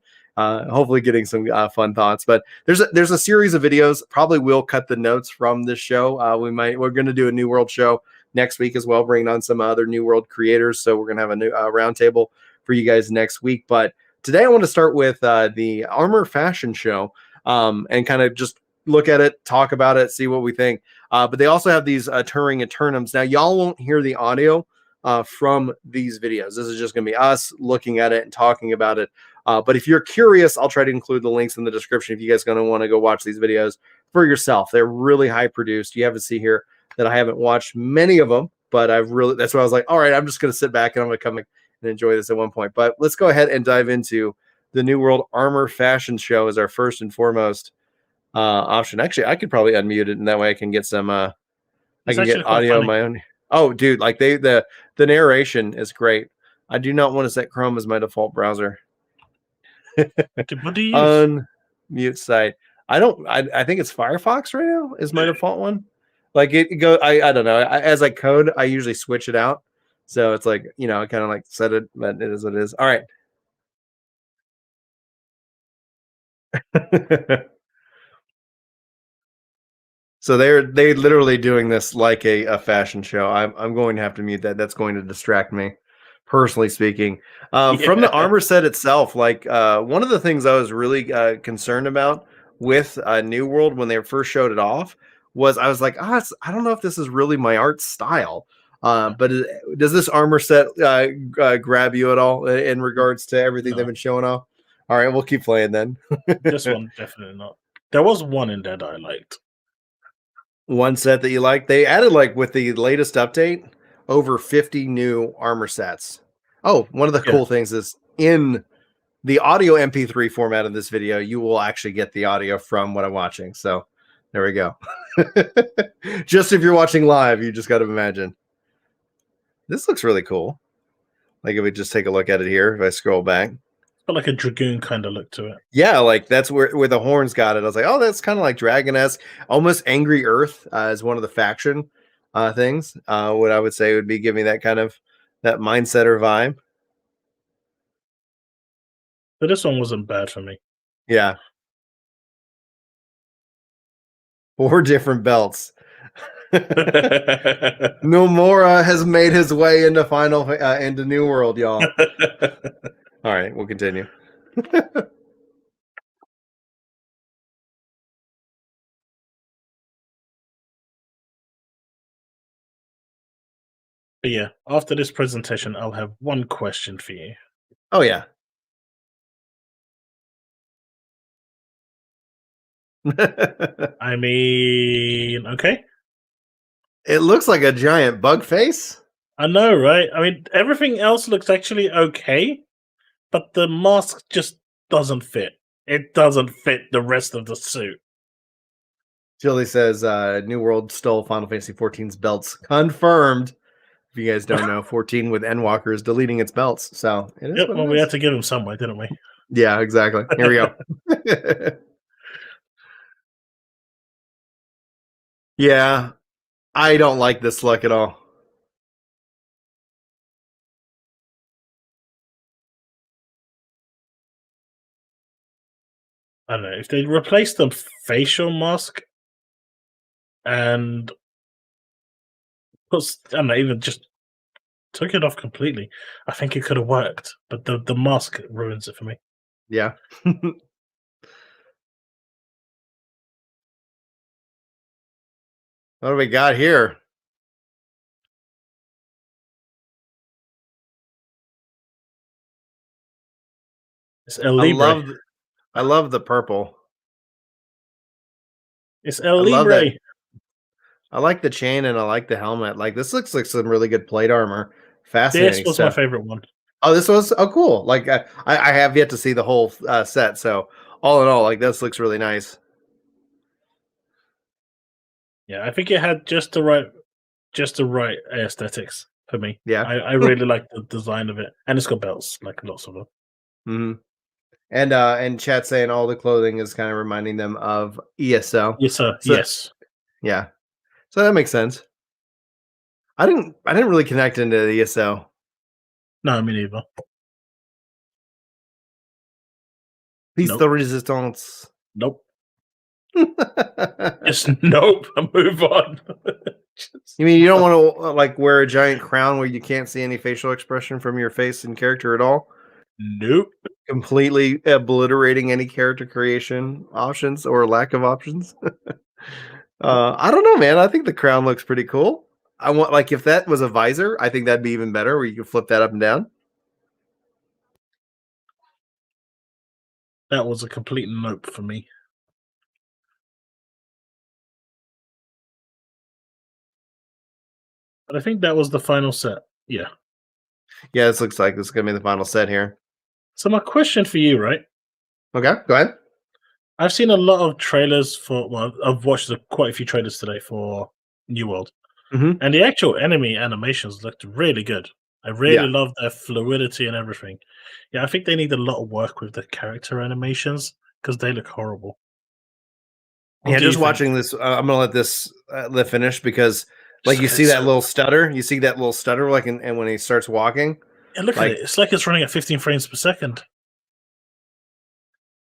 hopefully getting some fun thoughts. But there's a series of videos. Probably will cut the notes from this show. We're going to do a New World show next week as well, bringing on some other New World creators. So we're going to have a new roundtable for you guys next week. But today I want to start with the Armor Fashion Show and kind of just look at it, talk about it, see what we think. But they also have these Turing Eternums. Now, y'all won't hear the audio from these videos. This is just going to be us looking at it and talking about it. But if you're curious, I'll try to include the links in the description if you guys are going to want to go watch these videos for yourself. They're really high produced. You have to see here that I haven't watched many of them, but that's why I was like, all right, I'm just going to sit back and I'm going to come and enjoy this at one point. But let's go ahead and dive into the New World Armor Fashion Show as our first and foremost option. Actually, I could probably unmute it, and that way I can get some I can get audio on my own. Oh, dude, like the narration is great. I do not want to set Chrome as my default browser. What do you use? Unmute site. I think it's Firefox right now is my default one. Like it go. I don't know. As I code, I usually switch it out. So it's like, I kind of like set it, but it is what it is. All right. So they're literally doing this like a fashion show. I'm going to have to mute that. That's going to distract me, personally speaking. From the armor set itself, like one of the things I was really concerned about with New World when they first showed it off was I was like, I don't know if this is really my art style. But does this armor set grab you at all in regards to everything they've been showing off? All right, we'll keep playing then. This one, definitely not. There was one in there that I liked. One set that you like? They added, like, with the latest update, over 50 new armor sets. Oh, one of the cool things is in the audio MP3 format of this video, you will actually get the audio from what I'm watching. So there we go. Just if you're watching live, you just got to imagine. This looks really cool. Like if we just take a look at it here, if I scroll back. It's got like a dragoon kind of look to it. Yeah, like that's where the horns got it. I was like, oh, that's kind of like Dragon-esque. Almost Angry Earth is one of the faction things. What I would say would be giving that kind of that mindset or vibe. But this one wasn't bad for me. Yeah. 4 different belts. Nomura has made his way into into New World, y'all. All right, we'll continue. But yeah, after this presentation, I'll have one question for you. Oh yeah. I mean, okay. It looks like a giant bug face. I know, right? I mean, everything else looks actually okay, but the mask just doesn't fit. It doesn't fit the rest of the suit. Jilly says New World stole Final Fantasy 14's belts. Confirmed. If you guys don't know, 14 with Endwalker is deleting its belts. So it is. Yep, what well, it we is. had to give him some way, didn't we? Yeah, exactly. Here we go. Yeah, I don't like this look at all. I don't know. If they replaced the facial mask and I don't know, even just took it off completely, I think it could have worked. But the mask ruins it for me. Yeah. What do we got here? It's El Libre. I love the purple. It's El I love Libre. that. I like the chain and I like the helmet. Like this looks like some really good plate armor. Fascinating. This was stuff. my favorite one. Oh, this was cool. Like I have yet to see the whole set. So all in all, like this looks really nice. Yeah, I think it had just the right aesthetics for me. Yeah, I really like the design of it, and it's got belts, like lots of them. Mm-hmm. And chat saying all the clothing is kind of reminding them of ESO. Yes, sir. So, yes. Yeah. So that makes sense. I didn't really connect into the ESO. No, me neither. Peace the resistance. Nope. Just nope. Move on. You mean you don't want to like wear a giant crown where you can't see any facial expression from your face and character at all? Nope. Completely obliterating any character creation options or lack of options. I don't know, man. I think the crown looks pretty cool. I want like if that was a visor, I think that'd be even better where you could flip that up and down. That was a complete nope for me. But I think that was the final set. Yeah. Yeah, this looks like this is gonna be the final set here. So my question for you, right? Okay, go ahead. I've seen a lot of trailers for. Well, I've watched quite a few trailers today for New World, and the actual enemy animations looked really good. I really love their fluidity and everything. Yeah, I think they need a lot of work with the character animations because they look horrible. Yeah, just watching this, I'm gonna let this finish because, like, you see that little stutter. You see that little stutter, like, and when he starts walking. Yeah, look at it. It's like it's running at 15 frames per second.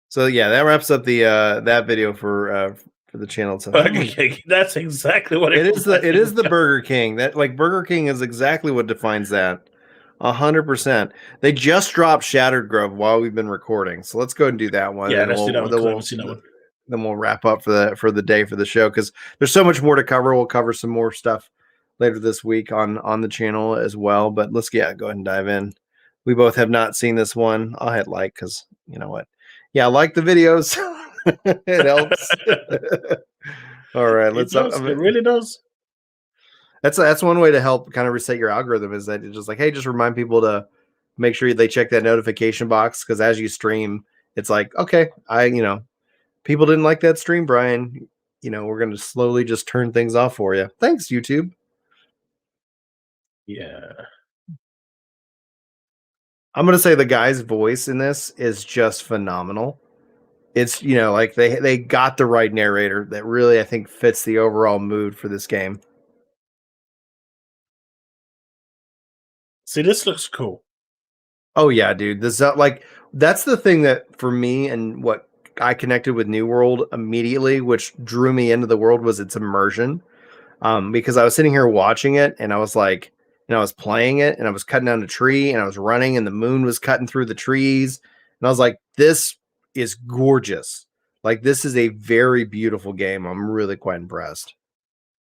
So yeah, that wraps up the that video for the channel. So, Burger King. That's exactly what it is. It is the Burger King. That like Burger King is exactly what defines that. 100%. They just dropped Shattered Grove while we've been recording, so let's go and do that one. Yeah, let's do that one. I haven't seen that one. Then we'll wrap up for the day for the show because there's so much more to cover. We'll cover some more stuff later this week on the channel as well. But let's go ahead and dive in. We both have not seen this one. I'll hit like because you know what? Yeah, I like the videos. It helps. All right, let's. It really does. That's one way to help kind of reset your algorithm is that it's just like, hey, just remind people to make sure they check that notification box because as you stream, it's like, okay, people didn't like that stream, Brian. We're going to slowly just turn things off for you. Thanks, YouTube. Yeah. I'm going to say the guy's voice in this is just phenomenal. It's, like they got the right narrator that really, I think, fits the overall mood for this game. See, this looks cool. Oh, yeah, dude. This that's the thing that for me and what I connected with New World immediately, which drew me into the world was its immersion. Because I was sitting here watching it and I was like, I was playing it and I was cutting down a tree and I was running and the moon was cutting through the trees. And I was like, this is gorgeous. Like, this is a very beautiful game. I'm really quite impressed.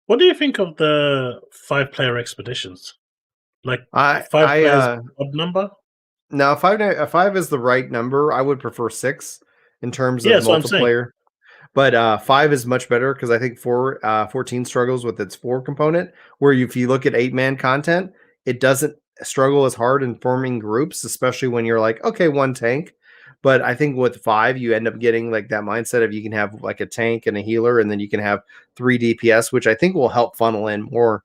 What do you think of the 5-player expeditions? Like, 5 players odd number? No, 5 is the right number. I would prefer 6 in terms of multiplayer. But 5 is much better because I think 14 struggles with its 4 component, where if you look at 8-man content, it doesn't struggle as hard in forming groups, especially when you're like, okay, one tank. But I think with 5, you end up getting like that mindset of you can have like a tank and a healer, and then you can have 3 DPS, which I think will help funnel in more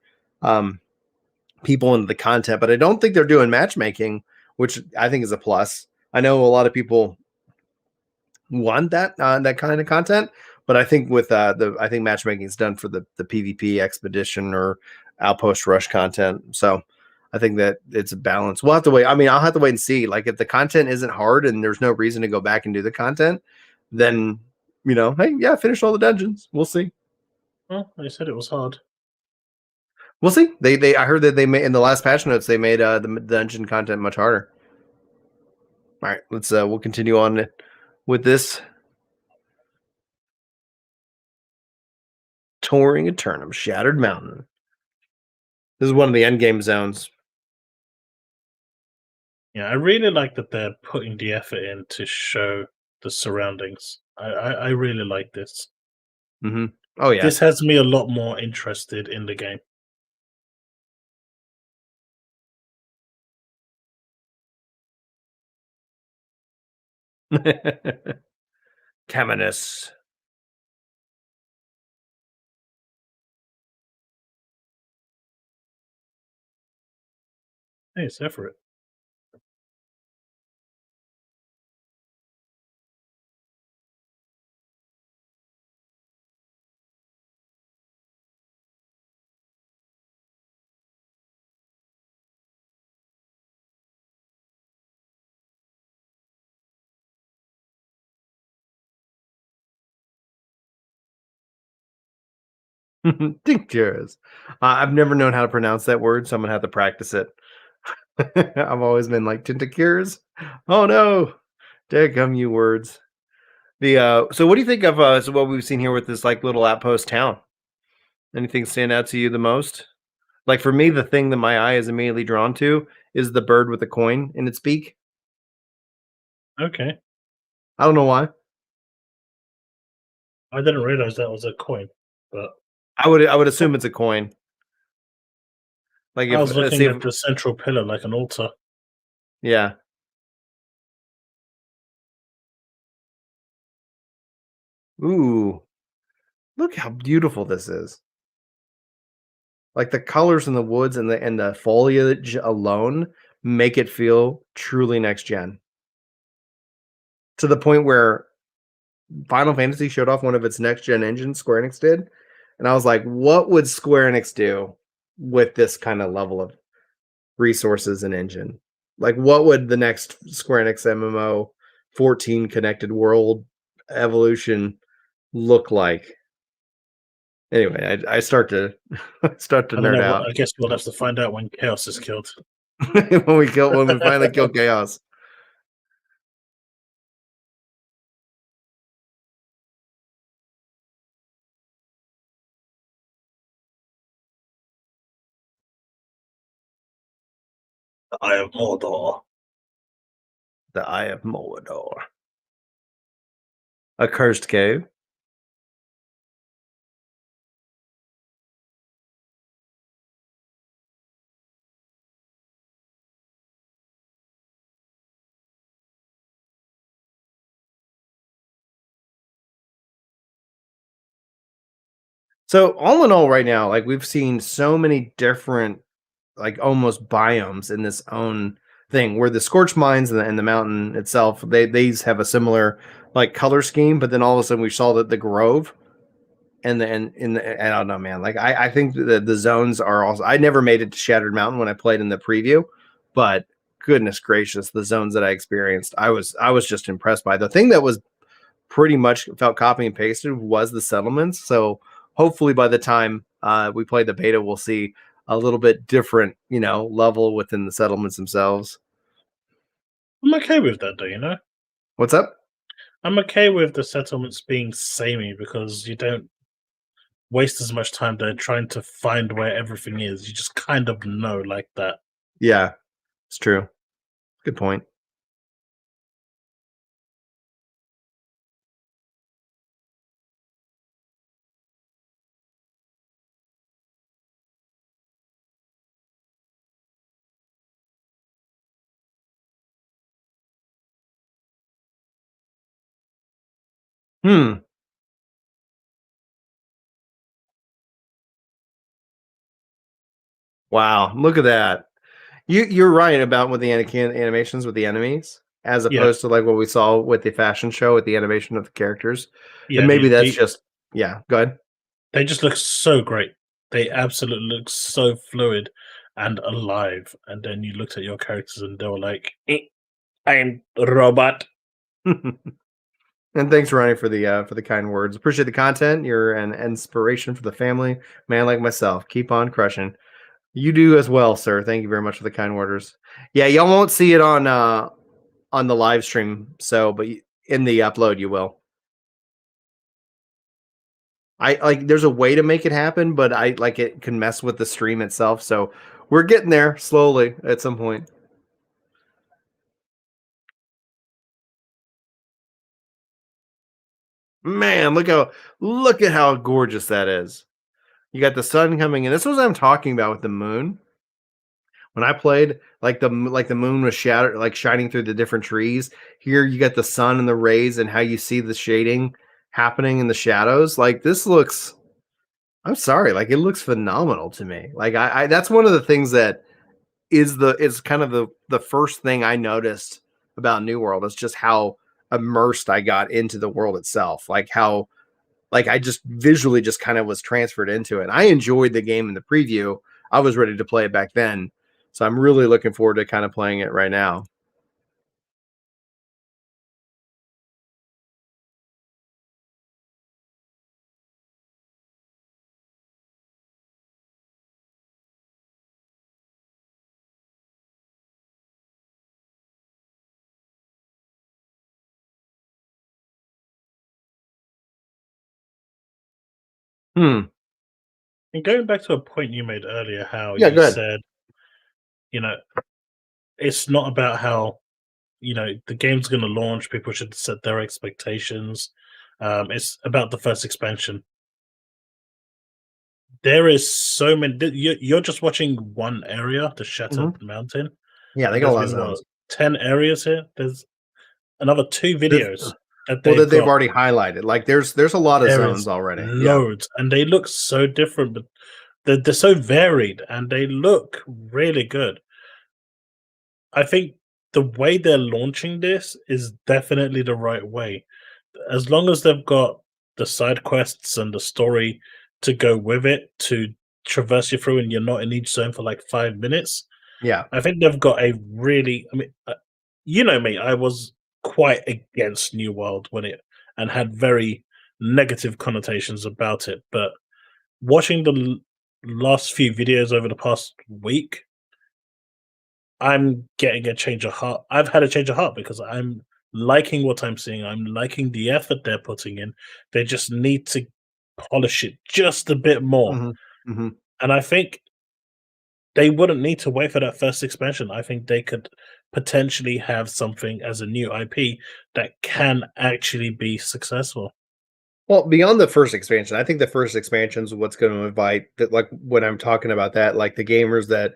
people into the content. But I don't think they're doing matchmaking, which I think is a plus. I know a lot of people want that kind of content, but I think with I think matchmaking is done for the PvP expedition or outpost rush content. So I think that it's a balance. We'll have to wait. I mean, I'll have to wait and see. Like if the content isn't hard and there's no reason to go back and do the content, then hey, yeah, finish all the dungeons. We'll see. Well, they said it was hard. We'll see. They I heard that they made in the last patch notes they made the dungeon content much harder. All right, let's we'll continue on with this. Touring Eternum, Shattered Mountain. This is one of the end game zones. Yeah, I really like that they're putting the effort in to show the surroundings. I really like this. Mm-hmm. Oh yeah, This has me a lot more interested in the game. Caminus. Hey, Sephiroth. Tinctures. I've never known how to pronounce that word, so I'm gonna have to practice it. I've always been like tinctures. Oh no, there come you words. The so what do you think of so what we've seen here with this like little outpost town? Anything stand out to you the most? Like for me, the thing that my eye is immediately drawn to is the bird with the coin in its beak. Okay. I don't know why. I didn't realize that was a coin, but I would assume it's a coin. Like I if was let's looking see at if the central pillar like an altar. yeah. Ooh, look how beautiful this is. Like the colors in the woods and the foliage alone make it feel truly next gen. To the point where Final Fantasy showed off one of its next gen engines, Square Enix did, and I was like, what would Square Enix do with this kind of level of resources and engine? Like what would the next Square Enix MMO 14 connected world evolution look like? Anyway, I start to start to I don't nerd know. out I guess we'll have to find out when Chaos is killed. when we finally kill Chaos. The Eye of Mordor. The Eye of Mordor. A cursed cave. So all in all, right now, like we've seen so many different, like almost biomes in this own thing. Where the Scorched Mines and the mountain itself, these have a similar like color scheme, but then all of a sudden we saw that the Grove and I don't know, man. Like I think the zones are also. I never made it to Shattered Mountain when I played in the preview, but goodness gracious, the zones that I experienced, I was just impressed by. The thing that was pretty much felt copy and pasted was the settlements. So hopefully by the time we play the beta, we'll see a little bit different, level within the settlements themselves. I'm okay with that, though. You know, What's up? I'm okay with the settlements being samey because you don't waste as much time there trying to find where everything is. You just kind of know like that. Yeah, it's true. Good point. Hmm. Wow. Look at that. You're right about with the animations with the enemies, as Yeah, opposed to like what we saw with the fashion show with the animation of the characters. And yeah. maybe that's just yeah. Go ahead. They just look so great. They absolutely look so fluid and alive. And then you looked at your characters and they were like, I'm a robot. And thanks, Ronnie, for the kind words. Appreciate the content. You're an inspiration for the family, man like myself. Keep on crushing. You do as well, sir. Thank you very much for the kind words. Yeah, y'all won't see it on the live stream, so but in the upload you will. I like there's a way to make it happen, but I like it can mess with the stream itself. So we're getting there slowly at some point. Man, look at how gorgeous that is. You got the sun coming in. This is what I'm talking about with the moon. When I played, like the moon was shattered, like shining through the different trees. Here you got the sun and the rays and how you see the shading happening in the shadows. Like this looks I'm sorry, like it looks phenomenal to me. Like I that's one of the things that is kind of the first thing I noticed about New World is just how immersed I got into the world itself. Like how like I just visually just kind of was transferred into it. I enjoyed the game in the preview. I was ready to play it back then. So I'm really looking forward to kind of playing it right now. Hmm. And going back to a point you made earlier, how Yeah, you good. said, you know, it's not about how, the game's going to launch, people should set their expectations. It's about the first expansion. There is so many. You're just watching one area, the Shattered Mountain, Yeah, they and got a there's lot of been what zones. 10 areas here. There's another two This, videos that well, they've that they've got. already highlighted. Like there's a lot of There zones is already. Yeah. loads, and they look so different, but they're so varied, and they look really good. I think the way they're launching this is definitely the right way. As long as they've got the side quests and the story to go with it to traverse you through and you're not in each zone for like 5 minutes, Yeah. I think they've got a really, I mean, you know me, I was quite against New World when it and had very negative connotations about it. But watching the last few videos over the past week, I'm getting a change of heart. I've had a change of heart because I'm liking what I'm seeing. I'm liking the effort they're putting in. They just need to polish it just a bit more. Hmm. Hmm. And I think they wouldn't need to wait for that first expansion. I think they could potentially have something as a new IP that can actually be successful. Well, beyond the first expansion, I think the first expansion is what's going to invite that. Like when I'm talking about that, like the gamers that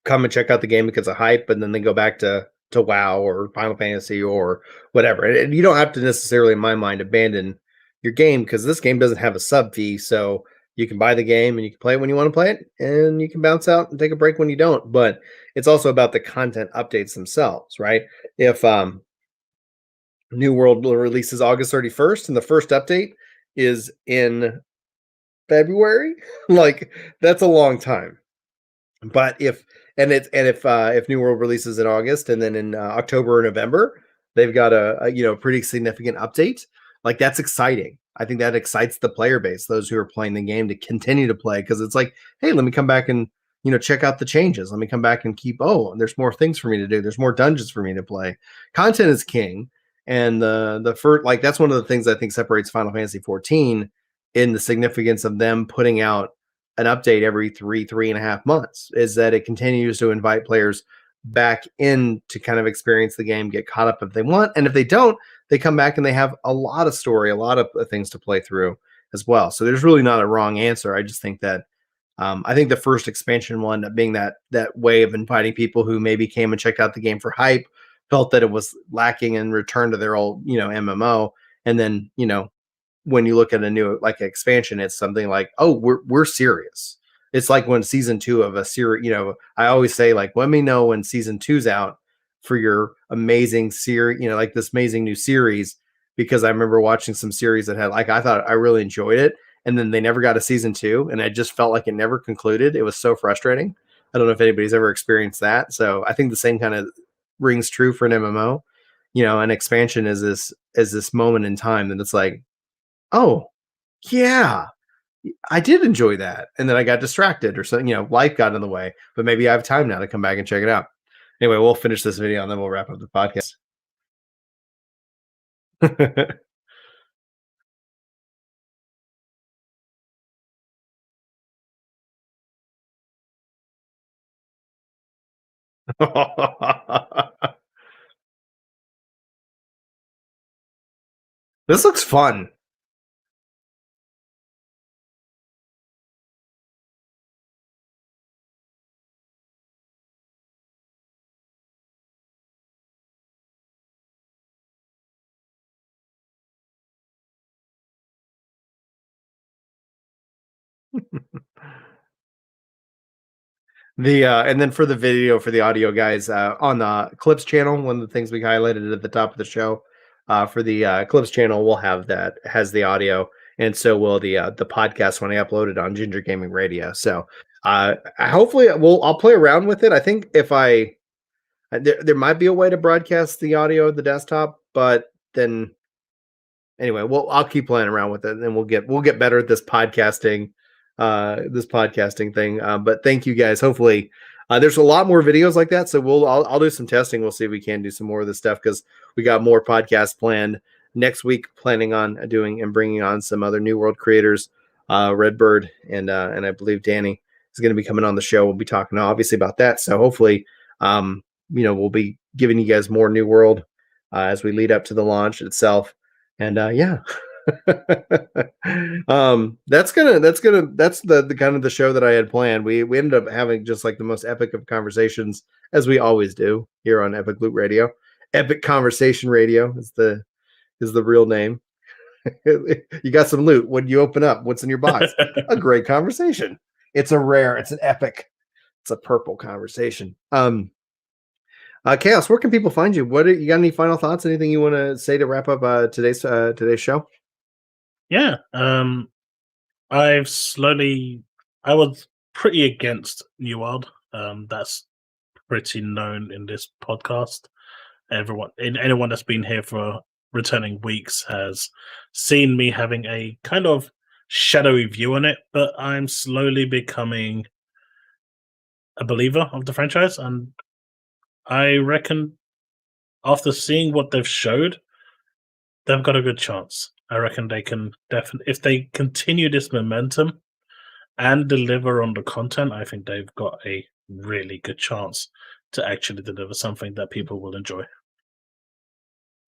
come and check out the game because of hype, and then they go back to WoW or Final Fantasy or whatever. And you don't have to necessarily, in my mind, abandon your game because this game doesn't have a sub fee, so you can buy the game and you can play it when you want to play it, and you can bounce out and take a break when you don't. But it's also about the content updates themselves, right? If New World releases August 31st, and the first update is in February, like that's a long time. But if New World releases in August and then in October or November, they've got a pretty significant update. Like that's exciting. I think that excites the player base, those who are playing the game to continue to play because it's like, hey, let me come back and check out the changes. Let me come back and keep. Oh, there's more things for me to do. There's more dungeons for me to play. Content is king, and the first like that's one of the things I think separates Final Fantasy 14 in the significance of them putting out an update every 3.5 months is that it continues to invite players back in to kind of experience the game, get caught up if they want. And if they don't, they come back and they have a lot of story, a lot of things to play through as well. So there's really not a wrong answer. I just think that I think the first expansion will end up being that way of inviting people who maybe came and checked out the game for hype, felt that it was lacking and returned to their old, MMO, and then, when you look at a new like expansion, it's something like, oh, we're serious. It's like when season 2 of a series, I always say like, let me know when season 2's out for your amazing series, like this amazing new series, because I remember watching some series that had like, I thought I really enjoyed it, and then they never got a season 2, and I just felt like it never concluded. It was so frustrating. I don't know if anybody's ever experienced that. So I think the same kind of rings true for an MMO. An expansion is this moment in time that it's like, oh yeah, I did enjoy that, and then I got distracted or something. Life got in the way, but maybe I have time now to come back and check it out. Anyway, we'll finish this video and then we'll wrap up the podcast. This looks fun. And then for the video, for the audio guys, on the Clips channel, one of the things we highlighted at the top of the show, for the Clips channel, we'll have that has the audio, and so will the podcast when I upload it on Ginger Gaming Radio. So hopefully I'll play around with it. I think if there might be a way to broadcast the audio of the desktop, but then anyway, I'll keep playing around with it, and we'll get better at this podcasting thing. But thank you guys. Hopefully, there's a lot more videos like that. So I'll do some testing. We'll see if we can do some more of this stuff, because we got more podcasts planned next week. Planning on doing and bringing on some other New World creators, Redbird and I believe Danny is going to be coming on the show. We'll be talking obviously about that. So hopefully, we'll be giving you guys more New World as we lead up to the launch itself. And yeah. That's the kind of the show that I had planned. We ended up having just like the most epic of conversations, as we always do here on Epic Loot Radio. Epic Conversation Radio is the real name. You got some loot. When you open up, what's in your box? A great conversation. It's an epic, it's a purple conversation. Chaos, where can people find you? You got any final thoughts? Anything you want to say to wrap up today's show? Yeah. I was pretty against New World. That's pretty known in this podcast. Anyone that's been here for returning weeks has seen me having a kind of shadowy view on it, but I'm slowly becoming a believer of the franchise, and I reckon after seeing what they've showed, they've got a good chance. I reckon they can definitely, if they continue this momentum and deliver on the content, I think they've got a really good chance to actually deliver something that people will enjoy.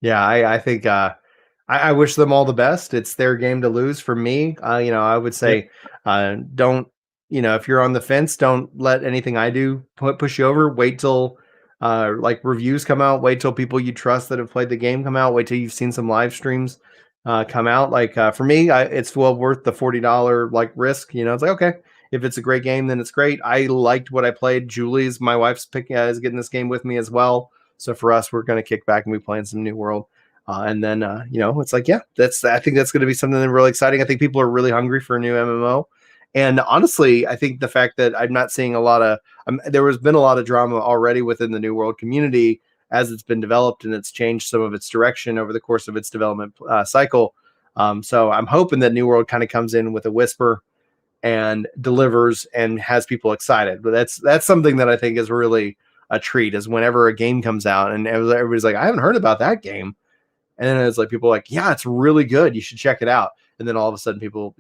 Yeah, I think I wish them all the best. It's their game to lose for me. I would say don't, if you're on the fence, don't let anything I do push you over. Wait till like reviews come out. Wait till people you trust that have played the game come out. Wait till you've seen some live streams come out. Like for me, it's well worth the $40 like risk. It's like, okay, if it's a great game, then it's great. I liked what I played. Julie's, my wife's picking is getting this game with me as well. So for us, we're going to kick back and be playing some New World. And then, it's like, yeah, I think that's going to be something really exciting. I think people are really hungry for a new MMO. And honestly, I think the fact that I'm not seeing a lot of, there has been a lot of drama already within the New World community as it's been developed, and it's changed some of its direction over the course of its development cycle. So I'm hoping that New World kind of comes in with a whisper and delivers and has people excited. But that's something that I think is really a treat, is whenever a game comes out and everybody's like, I haven't heard about that game. And then it's like, people are like, yeah, it's really good. You should check it out. And then all of a sudden people,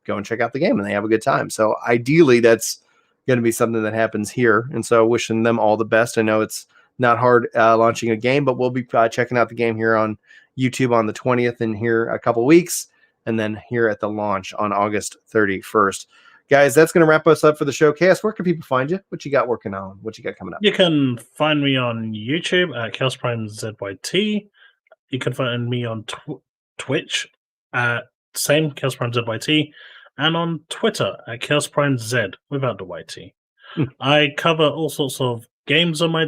go and check out the game and they have a good time. So ideally that's going to be something that happens here. And so wishing them all the best. I know it's not hard launching a game, but we'll be checking out the game here on YouTube on the 20th and here a couple weeks. And then here at the launch on August 31st. Guys, that's going to wrap us up for the show. Chaos, where can people find you? What you got working on? What you got coming up? You can find me on YouTube at Chaos Prime ZYT. You can find me on Twitch at same Chaos Prime ZYT, and on Twitter at Chaos Prime Z without the YT. I cover all sorts of games on my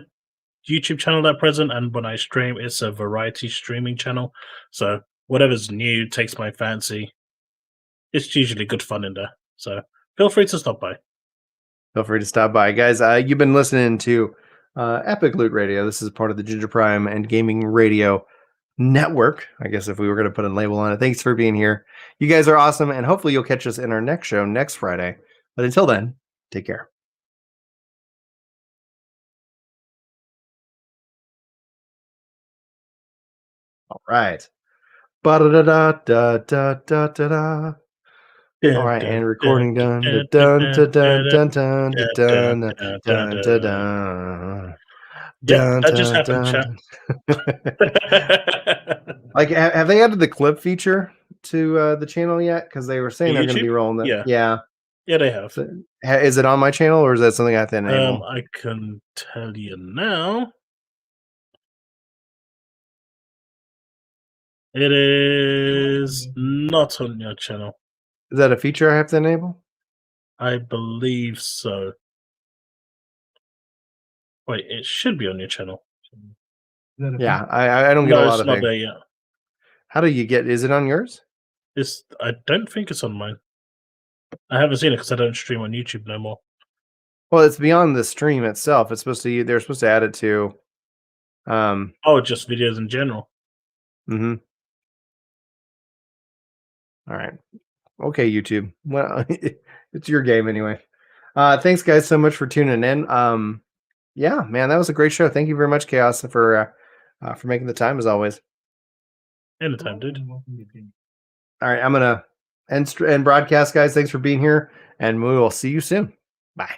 YouTube channel at present, and when I stream, it's a variety streaming channel. So whatever's new takes my fancy. It's usually good fun in there. So feel free to stop by. Feel free to stop by, guys. You've been listening to Epic Loot Radio. This is part of the Ginger Prime and Gaming Radio Network, I guess, if we were going to put a label on it. Thanks for being here. You guys are awesome, and hopefully you'll catch us in our next show next Friday. But until then, take care. All right. Ba-da-da-da-da-da-da-da. All right, and recording done. Dun dun dun dun dun dun dun dun dun. Yeah, that just happened, chat. Like, have they added the clip feature to the channel yet? Because they were saying they're going to be rolling it. Yeah, they have. So, is it on my channel, or is that something I have to enable? I can tell you now. It is not on your channel. Is that a feature I have to enable? I believe so. Wait, it should be on your channel. Yeah, I don't get a lot of things. There yet. How do you get? Is it on yours? I don't think it's on mine. I haven't seen it because I don't stream on YouTube no more. Well, it's beyond the stream itself. It's supposed to. They're supposed to add it to. Just videos in general. Mm-hmm. All right. Okay, YouTube. Well, it's your game anyway. Thanks, guys, so much for tuning in. Yeah, man, that was a great show. Thank you very much, Chaos, for making the time as always. Anytime, dude. All right, I'm gonna end broadcast, guys. Thanks for being here, and we will see you soon. Bye.